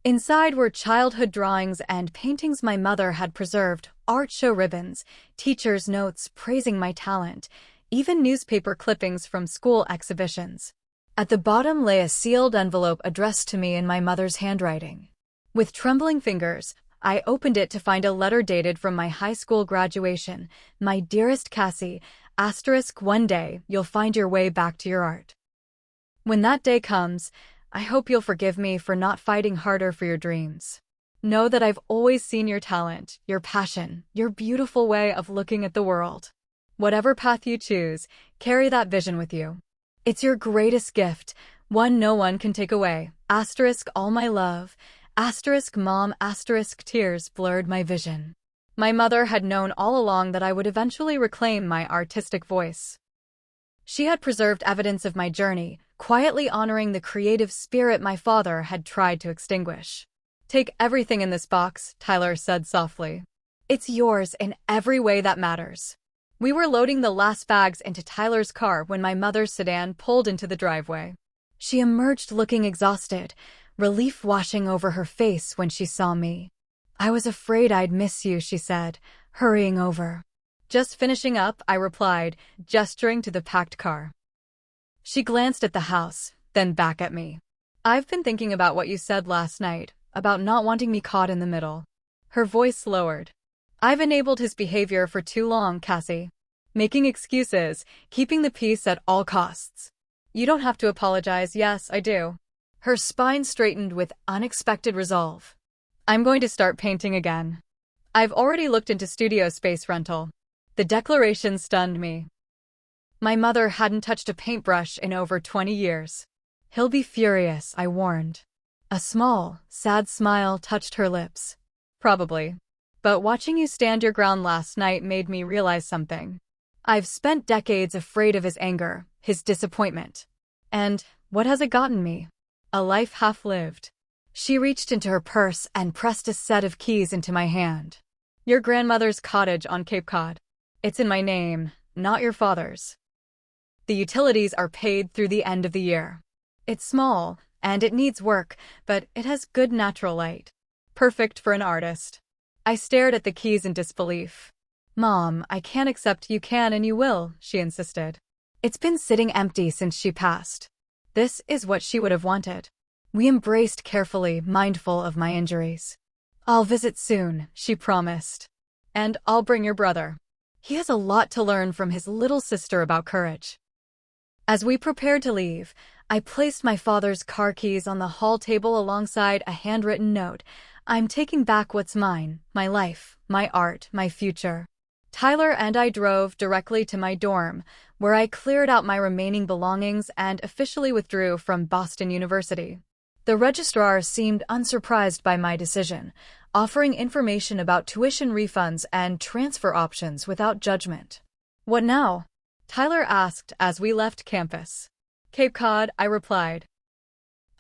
S1: Inside were childhood drawings and paintings my mother had preserved, art show ribbons, teachers' notes praising my talent, even newspaper clippings from school exhibitions. At the bottom lay a sealed envelope addressed to me in my mother's handwriting. With trembling fingers, I opened it to find a letter dated from my high school graduation. My dearest Cassie, one day you'll find your way back to your art. When that day comes, I hope you'll forgive me for not fighting harder for your dreams. Know that I've always seen your talent, your passion, your beautiful way of looking at the world. Whatever path you choose, carry that vision with you. It's your greatest gift, one no one can take away. All my love. Mom. Tears blurred my vision. My mother had known all along that I would eventually reclaim my artistic voice. She had preserved evidence of my journey, quietly honoring the creative spirit my father had tried to extinguish. Take everything in this box, Tyler said softly. It's yours in every way that matters. We were loading the last bags into Tyler's car when my mother's sedan pulled into the driveway. She emerged looking exhausted, relief washing over her face when she saw me. "I was afraid I'd miss you," she said, hurrying over. "Just finishing up," I replied, gesturing to the packed car. She glanced at the house, then back at me. "I've been thinking about what you said last night, about not wanting me caught in the middle." Her voice lowered. "I've enabled his behavior for too long, Cassie. Making excuses, keeping the peace at all costs. You don't have to apologize. Yes, I do." Her spine straightened with unexpected resolve. "I'm going to start painting again. I've already looked into studio space rental." The declaration stunned me. My mother hadn't touched a paintbrush in over 20 years. "He'll be furious," I warned. A small, sad smile touched her lips. "Probably. But watching you stand your ground last night made me realize something. I've spent decades afraid of his anger, his disappointment. And what has it gotten me? A life half-lived." She reached into her purse and pressed a set of keys into my hand. "Your grandmother's cottage on Cape Cod. It's in my name, not your father's. The utilities are paid through the end of the year. It's small, and it needs work, but it has good natural light. Perfect for an artist." I stared at the keys in disbelief. "Mom, I can't accept." "You can and you will," she insisted. "It's been sitting empty since she passed." This is what she would have wanted. We embraced carefully, mindful of my injuries. "I'll visit soon," she promised. "And I'll bring your brother. He has a lot to learn from his little sister about courage." As we prepared to leave, I placed my father's car keys on the hall table alongside a handwritten note. "I'm taking back what's mine, my life, my art, my future." Tyler and I drove directly to my dorm, where I cleared out my remaining belongings and officially withdrew from Boston University. The registrar seemed unsurprised by my decision, offering information about tuition refunds and transfer options without judgment. "What now?" Tyler asked as we left campus. "Cape Cod," I replied.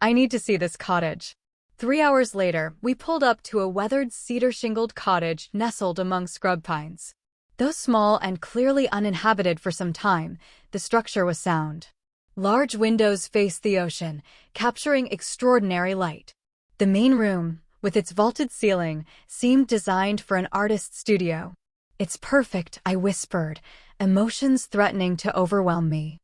S1: "I need to see this cottage." 3 hours later, we pulled up to a weathered cedar-shingled cottage nestled among scrub pines. Though small and clearly uninhabited for some time, the structure was sound. Large windows faced the ocean, capturing extraordinary light. The main room, with its vaulted ceiling, seemed designed for an artist's studio. "It's perfect," I whispered, emotions threatening to overwhelm me.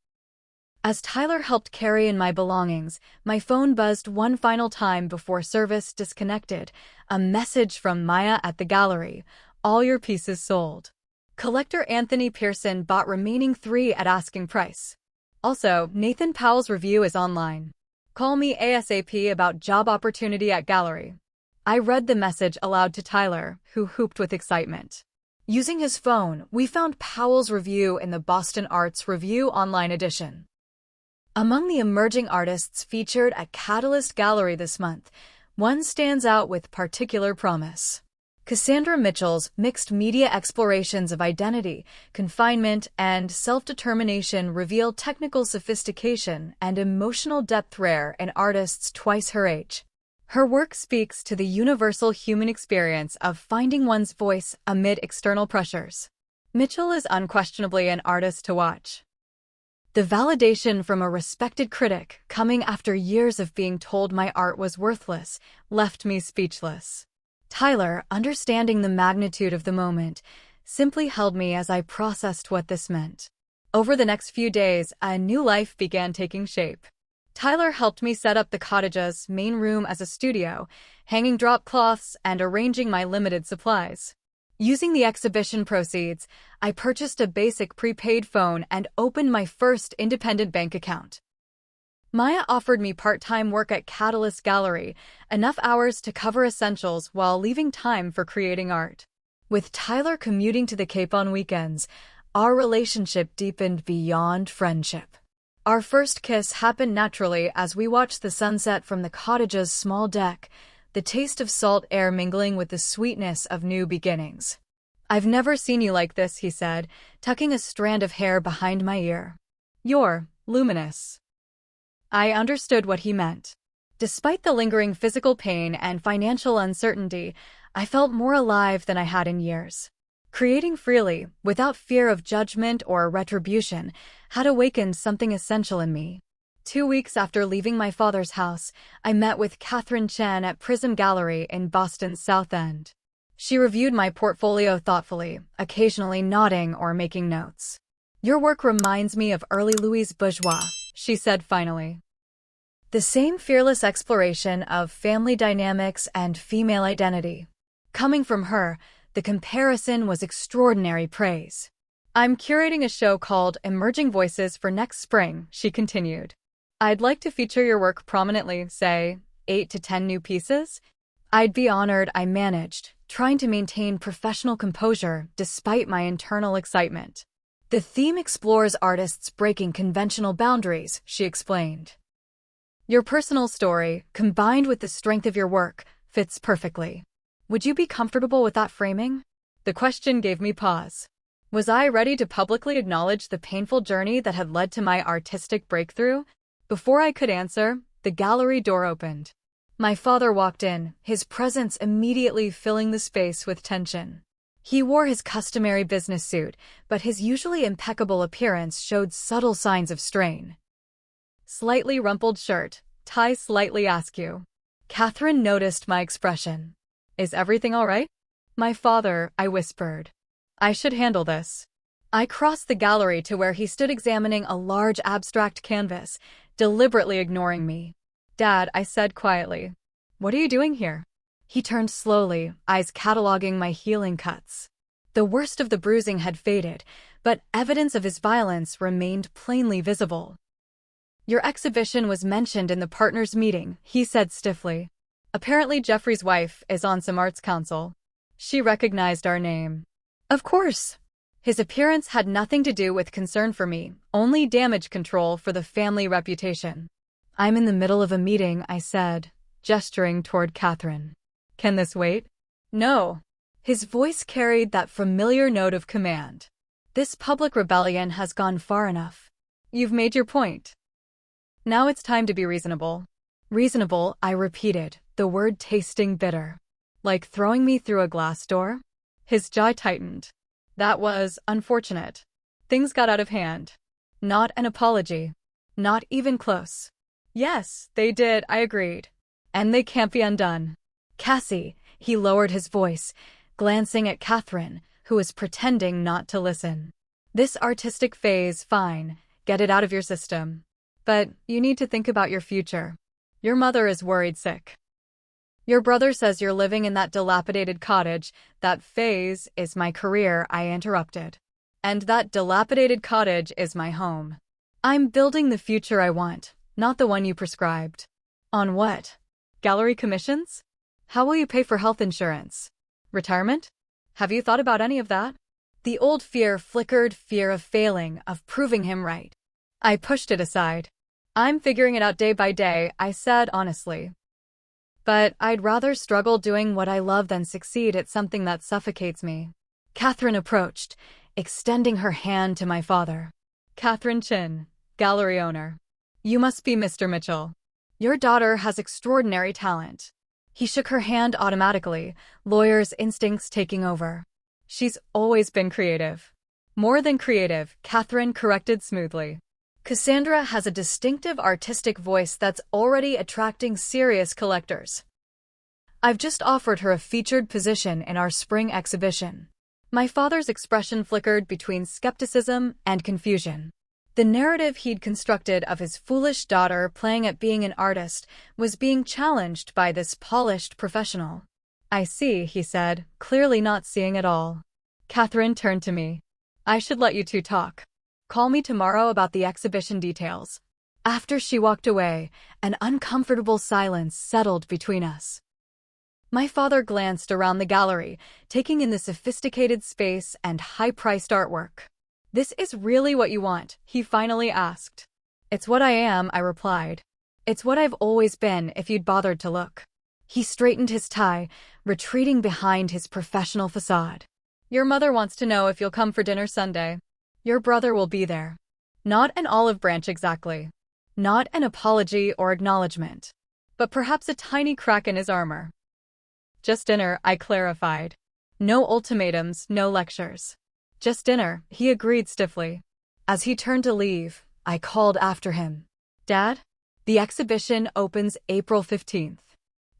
S1: As Tyler helped carry in my belongings, my phone buzzed one final time before service disconnected. A message from Maya at the gallery: "All your pieces sold. Collector Anthony Pearson bought remaining 3 at asking price. Also, Nathan Powell's review is online. Call me ASAP about job opportunity at gallery." I read the message aloud to Tyler, who whooped with excitement. Using his phone, we found Powell's review in the Boston Arts Review online edition. Among the emerging artists featured at Catalyst Gallery this month, one stands out with particular promise. Cassandra Mitchell's mixed media explorations of identity, confinement, and self-determination reveal technical sophistication and emotional depth rare in artists twice her age. Her work speaks to the universal human experience of finding one's voice amid external pressures. Mitchell is unquestionably an artist to watch. The validation from a respected critic, coming after years of being told my art was worthless, left me speechless. Tyler, understanding the magnitude of the moment, simply held me as I processed what this meant. Over the next few days, a new life began taking shape. Tyler helped me set up the cottage's main room as a studio, hanging drop cloths and arranging my limited supplies. Using the exhibition proceeds, I purchased a basic prepaid phone and opened my first independent bank account. Maya offered me part-time work at Catalyst Gallery, enough hours to cover essentials while leaving time for creating art. With Tyler commuting to the Cape on weekends, our relationship deepened beyond friendship. Our first kiss happened naturally as we watched the sunset from the cottage's small deck, the taste of salt air mingling with the sweetness of new beginnings. "I've never seen you like this," he said, tucking a strand of hair behind my ear. "You're luminous." I understood what he meant. Despite the lingering physical pain and financial uncertainty, I felt more alive than I had in years. Creating freely, without fear of judgment or retribution, had awakened something essential in me. 2 weeks after leaving my father's house, I met with Catherine Chen at Prism Gallery in Boston's South End. She reviewed my portfolio thoughtfully, occasionally nodding or making notes. "Your work reminds me of early Louise Bourgeois," she said finally. The same fearless exploration of family dynamics and female identity. Coming from her, the comparison was extraordinary praise. "I'm curating a show called Emerging Voices for next spring," she continued. "I'd like to feature your work prominently, say, 8 to 10 new pieces." I'd be honored, I managed, trying to maintain professional composure despite my internal excitement. "The theme explores artists breaking conventional boundaries," she explained. "Your personal story, combined with the strength of your work, fits perfectly. Would you be comfortable with that framing?" The question gave me pause. Was I ready to publicly acknowledge the painful journey that had led to my artistic breakthrough? Before I could answer, the gallery door opened. My father walked in, his presence immediately filling the space with tension. He wore his customary business suit, but his usually impeccable appearance showed subtle signs of strain. Slightly rumpled shirt, tie slightly askew. Catherine noticed my expression. "Is everything all right?" "My father," I whispered. "I should handle this." I crossed the gallery to where he stood examining a large abstract canvas, deliberately ignoring me. "Dad," I said quietly. "What are you doing here?" He turned slowly, eyes cataloging my healing cuts. The worst of the bruising had faded, but evidence of his violence remained plainly visible. "Your exhibition was mentioned in the partners' meeting," he said stiffly. "Apparently Jeffrey's wife is on some arts council. She recognized our name." "Of course." His appearance had nothing to do with concern for me, only damage control for the family reputation. "I'm in the middle of a meeting," I said, gesturing toward Catherine. "Can this wait?" "No." His voice carried that familiar note of command. "This public rebellion has gone far enough. You've made your point. Now it's time to be reasonable." "Reasonable," I repeated, the word tasting bitter. "Like throwing me through a glass door?" His jaw tightened. "That was unfortunate. Things got out of hand." "Not an apology. Not even close." "Yes, they did," I agreed. "And they can't be undone." "Cassie," he lowered his voice, glancing at Catherine, who was pretending not to listen. "This artistic phase, fine, get it out of your system. But you need to think about your future. Your mother is worried sick. Your brother says you're living in that dilapidated cottage. That phase is my career," I interrupted. "And that dilapidated cottage is my home. I'm building the future I want, not the one you prescribed." "On what? Gallery commissions? How will you pay for health insurance? Retirement? Have you thought about any of that?" The old fear flickered, fear of failing, of proving him right. I pushed it aside. "I'm figuring it out day by day," I said honestly. "But I'd rather struggle doing what I love than succeed at something that suffocates me." Catherine approached, extending her hand to my father. "Catherine Chen, gallery owner. You must be Mr. Mitchell. Your daughter has extraordinary talent." He shook her hand automatically, lawyer's instincts taking over. "She's always been creative." "More than creative," Catherine corrected smoothly. "Cassandra has a distinctive artistic voice that's already attracting serious collectors. I've just offered her a featured position in our spring exhibition." My father's expression flickered between skepticism and confusion. The narrative he'd constructed of his foolish daughter playing at being an artist was being challenged by this polished professional. "I see," he said, clearly not seeing at all. Catherine turned to me. "I should let you two talk. Call me tomorrow about the exhibition details." After she walked away, an uncomfortable silence settled between us. My father glanced around the gallery, taking in the sophisticated space and high-priced artwork. "This is really what you want?" he finally asked. "It's what I am," I replied. "It's what I've always been if you'd bothered to look." He straightened his tie, retreating behind his professional facade. "Your mother wants to know if you'll come for dinner Sunday. Your brother will be there." Not an olive branch exactly. Not an apology or acknowledgement. But perhaps a tiny crack in his armor. "Just dinner," I clarified. "No ultimatums, no lectures. Just dinner," he agreed stiffly. As he turned to leave, I called after him. Dad? The exhibition opens April 15th.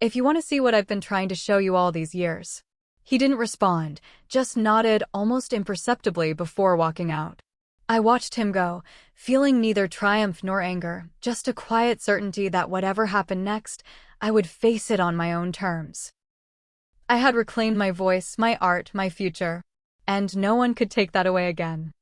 S1: If you want to see what I've been trying to show you all these years. He didn't respond, just nodded almost imperceptibly before walking out. I watched him go, feeling neither triumph nor anger, just a quiet certainty that whatever happened next, I would face it on my own terms. I had reclaimed my voice, my art, my future, and no one could take that away again.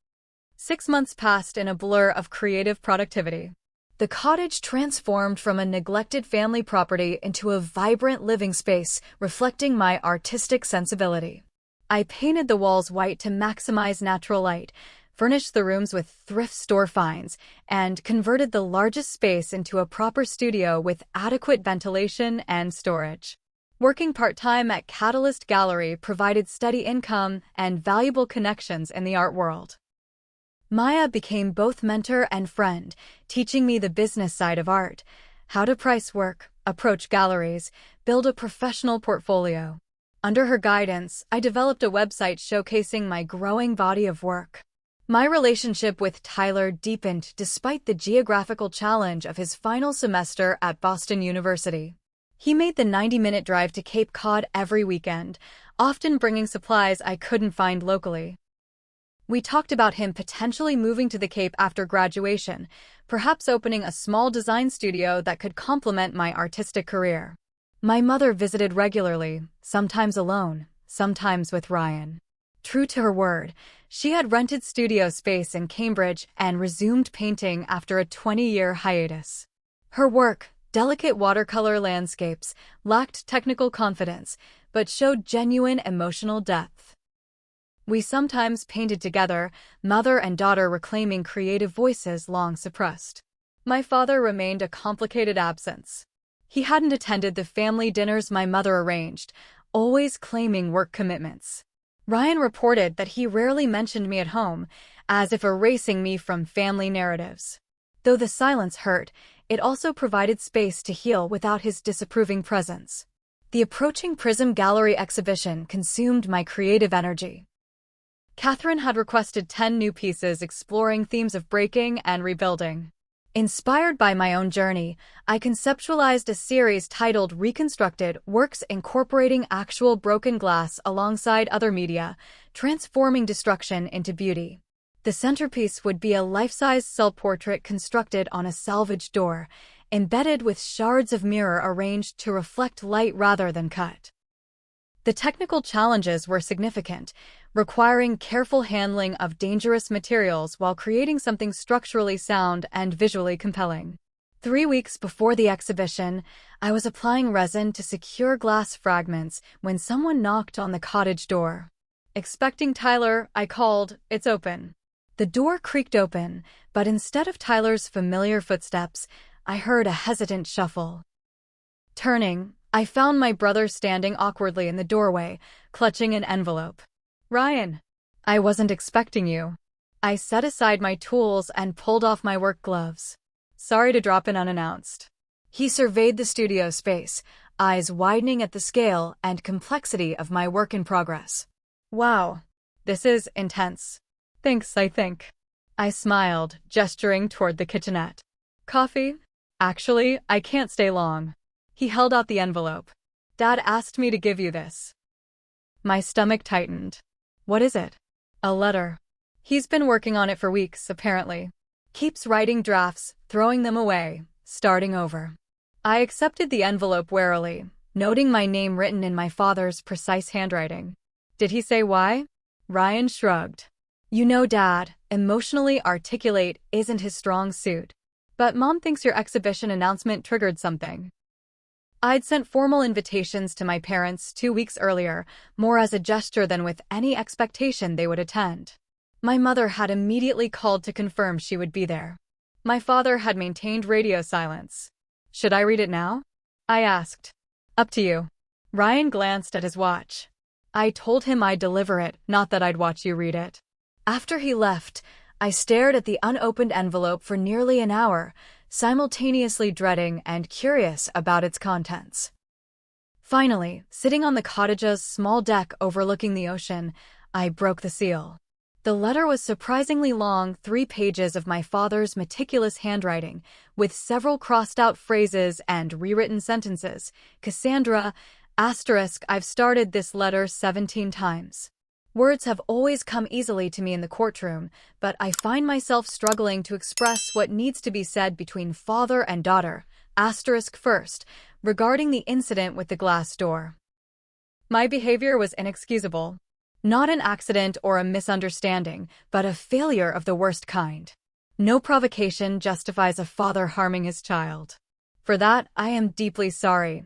S1: 6 months passed in a blur of creative productivity. The cottage transformed from a neglected family property into a vibrant living space, reflecting my artistic sensibility. I painted the walls white to maximize natural light, furnished the rooms with thrift store finds, and converted the largest space into a proper studio with adequate ventilation and storage. Working part-time at Catalyst Gallery provided steady income and valuable connections in the art world. Maya became both mentor and friend, teaching me the business side of art, how to price work, approach galleries, build a professional portfolio. Under her guidance, I developed a website showcasing my growing body of work. My relationship with Tyler deepened despite the geographical challenge of his final semester at Boston University. He made the 90-minute drive to Cape Cod every weekend, often bringing supplies I couldn't find locally. We talked about him potentially moving to the Cape after graduation, perhaps opening a small design studio that could complement my artistic career. My mother visited regularly, sometimes alone, sometimes with Ryan. True to her word, she had rented studio space in Cambridge and resumed painting after a 20-year hiatus. Her work, delicate watercolor landscapes, lacked technical confidence, but showed genuine emotional depth. We sometimes painted together, mother and daughter reclaiming creative voices long suppressed. My father remained a complicated absence. He hadn't attended the family dinners my mother arranged, always claiming work commitments. Ryan reported that he rarely mentioned me at home, as if erasing me from family narratives. Though the silence hurt, it also provided space to heal without his disapproving presence. The approaching Prism Gallery exhibition consumed my creative energy. Catherine had requested 10 new pieces exploring themes of breaking and rebuilding. Inspired by my own journey, I conceptualized a series titled Reconstructed, works incorporating actual broken glass alongside other media, transforming destruction into beauty. The centerpiece would be a life-size self-portrait constructed on a salvage door, embedded with shards of mirror arranged to reflect light rather than cut. The technical challenges were significant, requiring careful handling of dangerous materials while creating something structurally sound and visually compelling. 3 weeks before the exhibition, I was applying resin to secure glass fragments when someone knocked on the cottage door. Expecting Tyler, I called, "It's open." The door creaked open, but instead of Tyler's familiar footsteps, I heard a hesitant shuffle. Turning, I found my brother standing awkwardly in the doorway, clutching an envelope. "Ryan, I wasn't expecting you." I set aside my tools and pulled off my work gloves. "Sorry to drop in unannounced." He surveyed the studio space, eyes widening at the scale and complexity of my work in progress. "Wow, this is intense." "Thanks, I think." I smiled, gesturing toward the kitchenette. "Coffee?" "Actually, I can't stay long." He held out the envelope. "Dad asked me to give you this." My stomach tightened. "What is it?" "A letter. He's been working on it for weeks, apparently. Keeps writing drafts, throwing them away, starting over." I accepted the envelope warily, noting my name written in my father's precise handwriting. "Did he say why?" Ryan shrugged. "You know, Dad, emotionally articulate isn't his strong suit. But Mom thinks your exhibition announcement triggered something." I'd sent formal invitations to my parents 2 weeks earlier, more as a gesture than with any expectation they would attend. My mother had immediately called to confirm she would be there. My father had maintained radio silence. "Should I read it now?" I asked. "Up to you." Ryan glanced at his watch. "I told him I'd deliver it, not that I'd watch you read it." After he left, I stared at the unopened envelope for nearly an hour, simultaneously dreading and curious about its contents. Finally, sitting on the cottage's small deck overlooking the ocean, I broke the seal. The letter was surprisingly long, 3 pages of my father's meticulous handwriting, with several crossed-out phrases and rewritten sentences. Cassandra, I've started this letter 17 times. Words have always come easily to me in the courtroom, but I find myself struggling to express what needs to be said between father and daughter. First, regarding the incident with the glass door. My behavior was inexcusable. Not an accident or a misunderstanding, but a failure of the worst kind. No provocation justifies a father harming his child. For that, I am deeply sorry.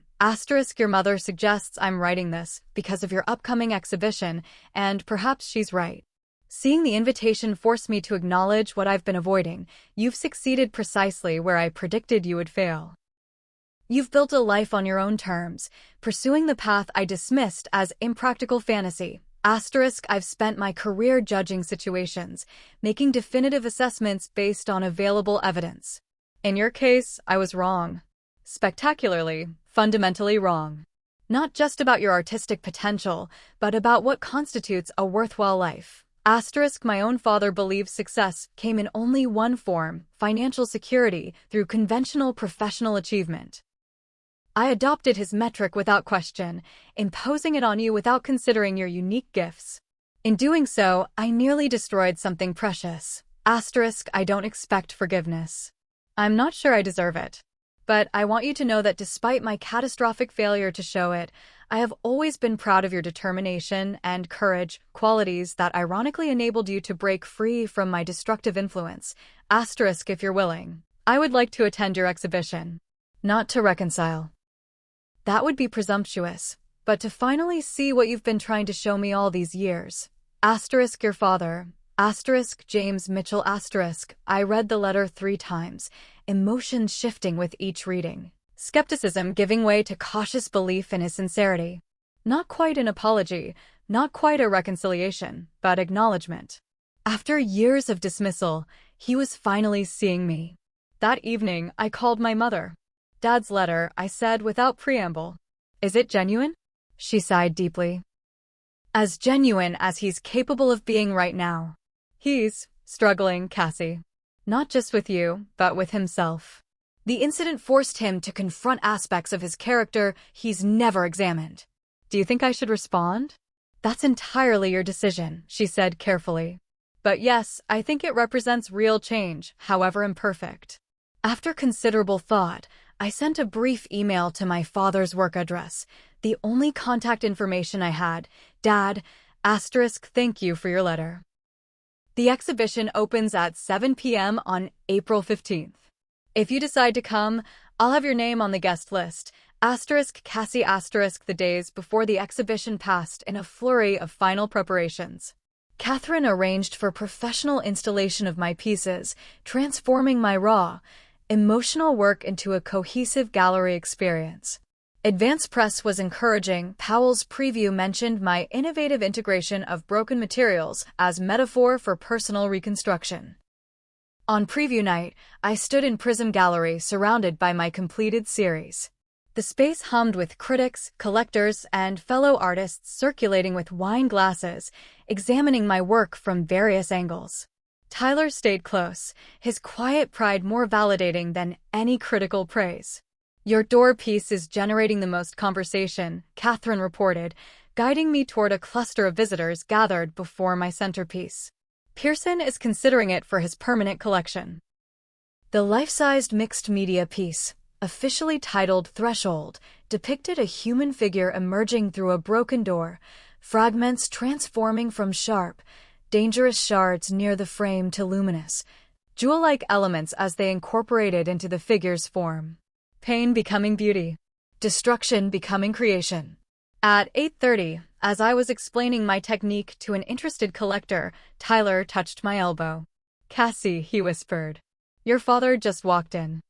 S1: Your mother suggests I'm writing this because of your upcoming exhibition, and perhaps she's right. Seeing the invitation forced me to acknowledge what I've been avoiding. You've succeeded precisely where I predicted you would fail. You've built a life on your own terms, pursuing the path I dismissed as impractical fantasy. I've spent my career judging situations, making definitive assessments based on available evidence. In your case, I was wrong. Spectacularly, fundamentally wrong. Not just about your artistic potential, but about what constitutes a worthwhile life. My own father believes success came in only one form, financial security, through conventional professional achievement. I adopted his metric without question, imposing it on you without considering your unique gifts. In doing so, I nearly destroyed something precious. I don't expect forgiveness. I'm not sure I deserve it. But I want you to know that despite my catastrophic failure to show it, I have always been proud of your determination and courage, qualities that ironically enabled you to break free from my destructive influence. If you're willing, I would like to attend your exhibition. Not to reconcile. That would be presumptuous, but to finally see what you've been trying to show me all these years. Your father. James Mitchell. I read the letter 3 times, emotions shifting with each reading. Skepticism giving way to cautious belief in his sincerity. Not quite an apology, not quite a reconciliation, but acknowledgement. After years of dismissal, he was finally seeing me. That evening, I called my mother. Dad's letter, I said without preamble. Is it genuine? She sighed deeply. As genuine as he's capable of being right now. He's struggling, Cassie. Not just with you, but with himself. The incident forced him to confront aspects of his character he's never examined. Do you think I should respond? That's entirely your decision, she said carefully. But yes, I think it represents real change, however imperfect. After considerable thought, I sent a brief email to my father's work address, the only contact information I had. Dad, thank you for your letter. The exhibition opens at 7 p.m. on April 15th. If you decide to come, I'll have your name on the guest list. Cassie. The days before the exhibition passed in a flurry of final preparations. Catherine arranged for professional installation of my pieces, transforming my raw, emotional work into a cohesive gallery experience. Advance press was encouraging. Powell's preview mentioned my innovative integration of broken materials as metaphor for personal reconstruction. On preview night, I stood in Prism Gallery surrounded by my completed series. The space hummed with critics, collectors, and fellow artists circulating with wine glasses, examining my work from various angles. Tyler stayed close, his quiet pride more validating than any critical praise. Your door piece is generating the most conversation, Catherine reported, guiding me toward a cluster of visitors gathered before my centerpiece. Pearson is considering it for his permanent collection. The life-sized mixed-media piece, officially titled Threshold, depicted a human figure emerging through a broken door, fragments transforming from sharp, dangerous shards near the frame to luminous, jewel-like elements as they incorporated into the figure's form. Pain becoming beauty. Destruction becoming creation. At 8:30, as I was explaining my technique to an interested collector, Tyler touched my elbow. Cassie, he whispered. Your father just walked in.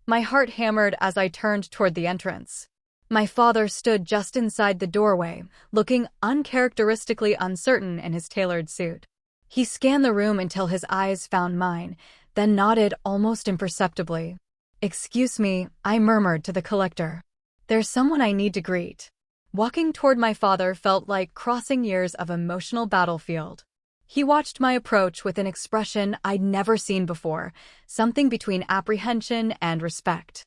S1: My heart hammered as I turned toward the entrance. My father stood just inside the doorway, looking uncharacteristically uncertain in his tailored suit. He scanned the room until his eyes found mine, then nodded almost imperceptibly. Excuse me, I murmured to the collector. There's someone I need to greet. Walking toward my father felt like crossing years of emotional battlefield. He watched my approach with an expression I'd never seen before, something between apprehension and respect.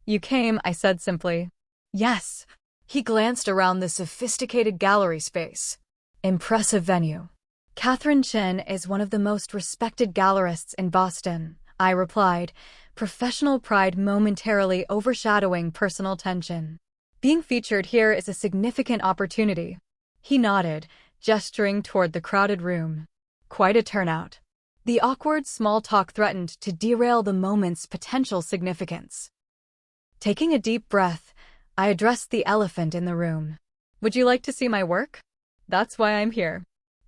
S1: "You came," I said simply. "Yes." He glanced around the sophisticated gallery space. "Impressive venue." "Catherine Chen is one of the most respected gallerists in Boston," I replied, professional pride momentarily overshadowing personal tension. "Being featured here is a significant opportunity." He nodded, gesturing toward the crowded room. Quite a turnout. The awkward small talk threatened to derail the moment's potential significance. Taking a deep breath, I addressed the elephant in the room. "Would you like to see my work? That's why I'm here."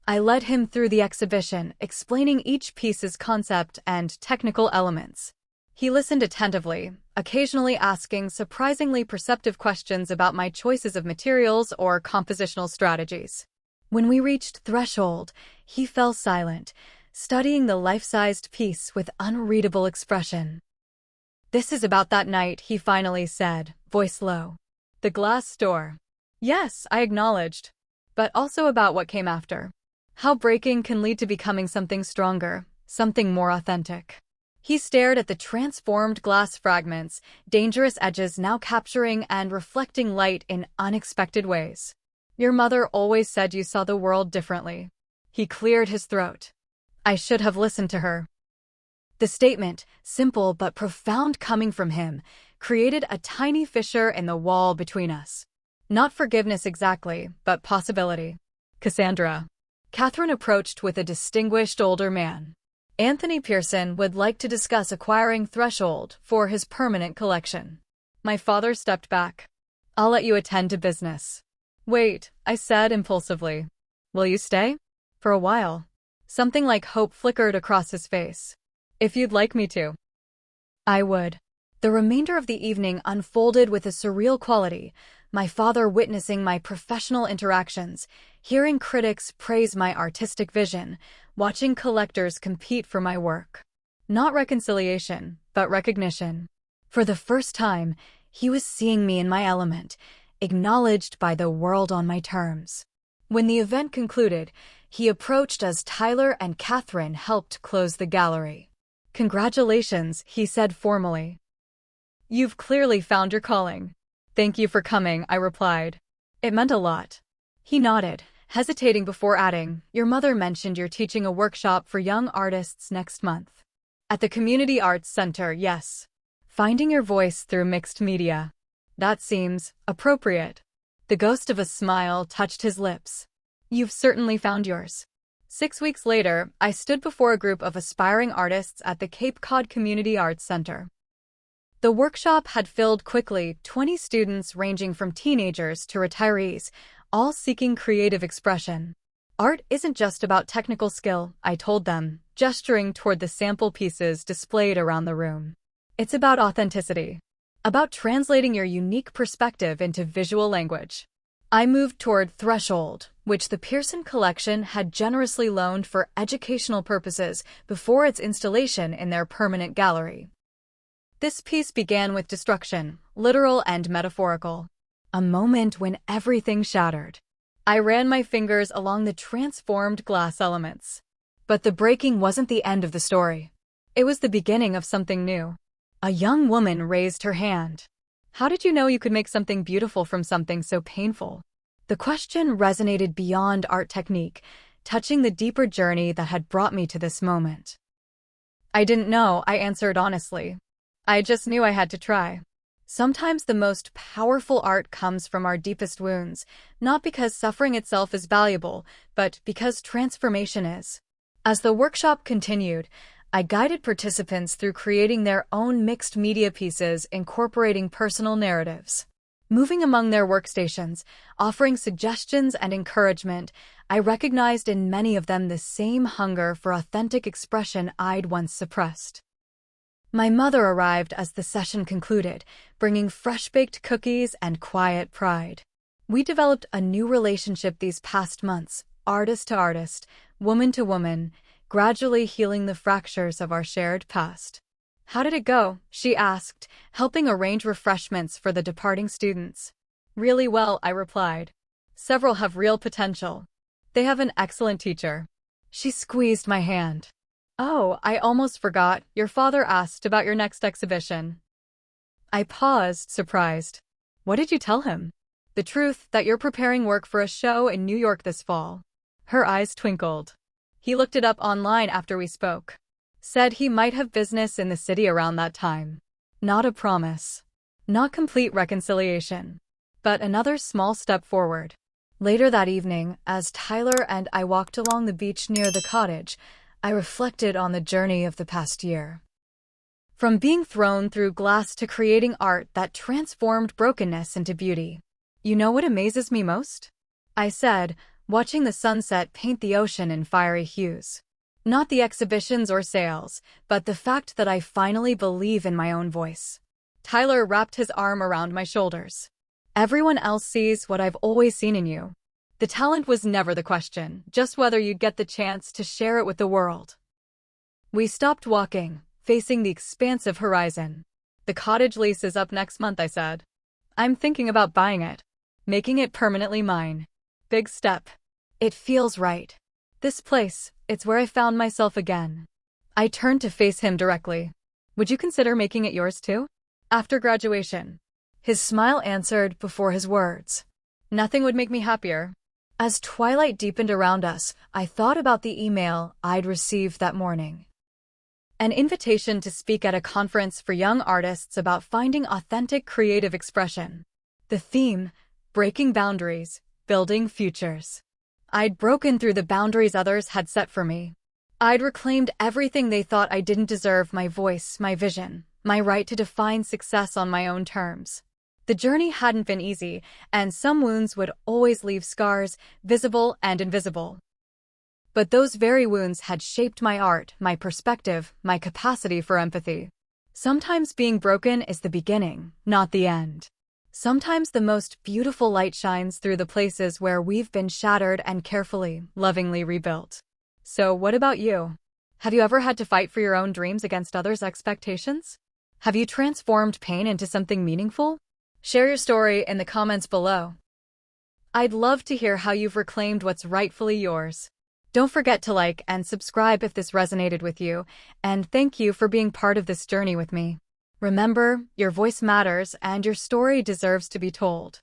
S1: I led him through the exhibition, explaining each piece's concept and technical elements. He listened attentively, occasionally asking surprisingly perceptive questions about my choices of materials or compositional strategies. When we reached threshold, he fell silent, studying the life-sized piece with unreadable expression. "This is about that night," he finally said, voice low. "The glass door." "Yes," I acknowledged, "but also about what came after. How breaking can lead to becoming something stronger, something more authentic." He stared at the transformed glass fragments, dangerous edges now capturing and reflecting light in unexpected ways. "Your mother always said you saw the world differently." He cleared his throat. I should have listened to her. The statement, simple but profound coming from him, created a tiny fissure in the wall between us. Not forgiveness exactly, but possibility. "Cassandra." Catherine approached with a distinguished older man. "Anthony Pearson would like to discuss acquiring Threshold for his permanent collection." My father stepped back. "I'll let you attend to business." "Wait," I said impulsively. "Will you stay?" "For a while." Something like hope flickered across his face. "If you'd like me to." I would. The remainder of the evening unfolded with a surreal quality, my father witnessing my professional interactions, hearing critics praise my artistic vision, watching collectors compete for my work. Not reconciliation, but recognition. For the first time, he was seeing me in my element, acknowledged by the world on my terms. When the event concluded, he approached as Tyler and Catherine helped close the gallery. "Congratulations," he said formally. "You've clearly found your calling." "Thank you for coming," I replied. "It meant a lot." He nodded, hesitating before adding, "Your mother mentioned you're teaching a workshop for young artists next month." "At the Community Arts Center, yes. Finding your voice through mixed media." "That seems appropriate." The ghost of a smile touched his lips. "You've certainly found yours." 6 weeks later, I stood before a group of aspiring artists at the Cape Cod Community Arts Center. The workshop had filled quickly, 20 students ranging from teenagers to retirees, all seeking creative expression. "Art isn't just about technical skill," I told them, gesturing toward the sample pieces displayed around the room. "It's about authenticity. About translating your unique perspective into visual language." I moved toward Threshold, which the Pearson Collection had generously loaned for educational purposes before its installation in their permanent gallery. This piece began with destruction, literal and metaphorical. A moment when everything shattered. I ran my fingers along the transformed glass elements. But the breaking wasn't the end of the story. It was the beginning of something new. A young woman raised her hand. "How did you know you could make something beautiful from something so painful?" The question resonated beyond art technique, touching the deeper journey that had brought me to this moment. "I didn't know," I answered honestly. "I just knew I had to try." Sometimes the most powerful art comes from our deepest wounds, not because suffering itself is valuable, but because transformation is. As the workshop continued, I guided participants through creating their own mixed media pieces incorporating personal narratives. Moving among their workstations, offering suggestions and encouragement, I recognized in many of them the same hunger for authentic expression I'd once suppressed. My mother arrived as the session concluded, bringing fresh-baked cookies and quiet pride. We developed a new relationship these past months, artist to artist, woman to woman, gradually healing the fractures of our shared past. "How did it go?" she asked, helping arrange refreshments for the departing students. "Really well," I replied. "Several have real potential. They have an excellent teacher." She squeezed my hand. Oh, I almost forgot. Your father asked about your next exhibition. I paused, surprised. What did you tell him? The truth, that you're preparing work for a show in New York this fall. Her eyes twinkled. He looked it up online after we spoke. Said he might have business in the city around that time. Not a promise. Not complete reconciliation. But another small step forward. Later that evening, as Tyler and I walked along the beach near the cottage, I reflected on the journey of the past year. From being thrown through glass to creating art that transformed brokenness into beauty. You know what amazes me most? I said, watching the sunset paint the ocean in fiery hues. Not the exhibitions or sales, but the fact that I finally believe in my own voice. Tyler wrapped his arm around my shoulders. Everyone else sees what I've always seen in you. The talent was never the question, just whether you'd get the chance to share it with the world. We stopped walking, facing the expansive horizon. The cottage lease is up next month, I said. I'm thinking about buying it. Making it permanently mine. Big step. It feels right. This place, it's where I found myself again. I turned to face him directly. Would you consider making it yours too? After graduation. His smile answered before his words. Nothing would make me happier. As twilight deepened around us, I thought about the email I'd received that morning. An invitation to speak at a conference for young artists about finding authentic creative expression. The theme, breaking boundaries, building futures. I'd broken through the boundaries others had set for me. I'd reclaimed everything they thought I didn't deserve: my voice, my vision, my right to define success on my own terms. The journey hadn't been easy, and some wounds would always leave scars, visible and invisible. But those very wounds had shaped my art, my perspective, my capacity for empathy. Sometimes being broken is the beginning, not the end. Sometimes the most beautiful light shines through the places where we've been shattered and carefully, lovingly rebuilt. So what about you? Have you ever had to fight for your own dreams against others' expectations? Have you transformed pain into something meaningful? Share your story in the comments below. I'd love to hear how you've reclaimed what's rightfully yours. Don't forget to like and subscribe if this resonated with you, and thank you for being part of this journey with me. Remember, your voice matters and your story deserves to be told.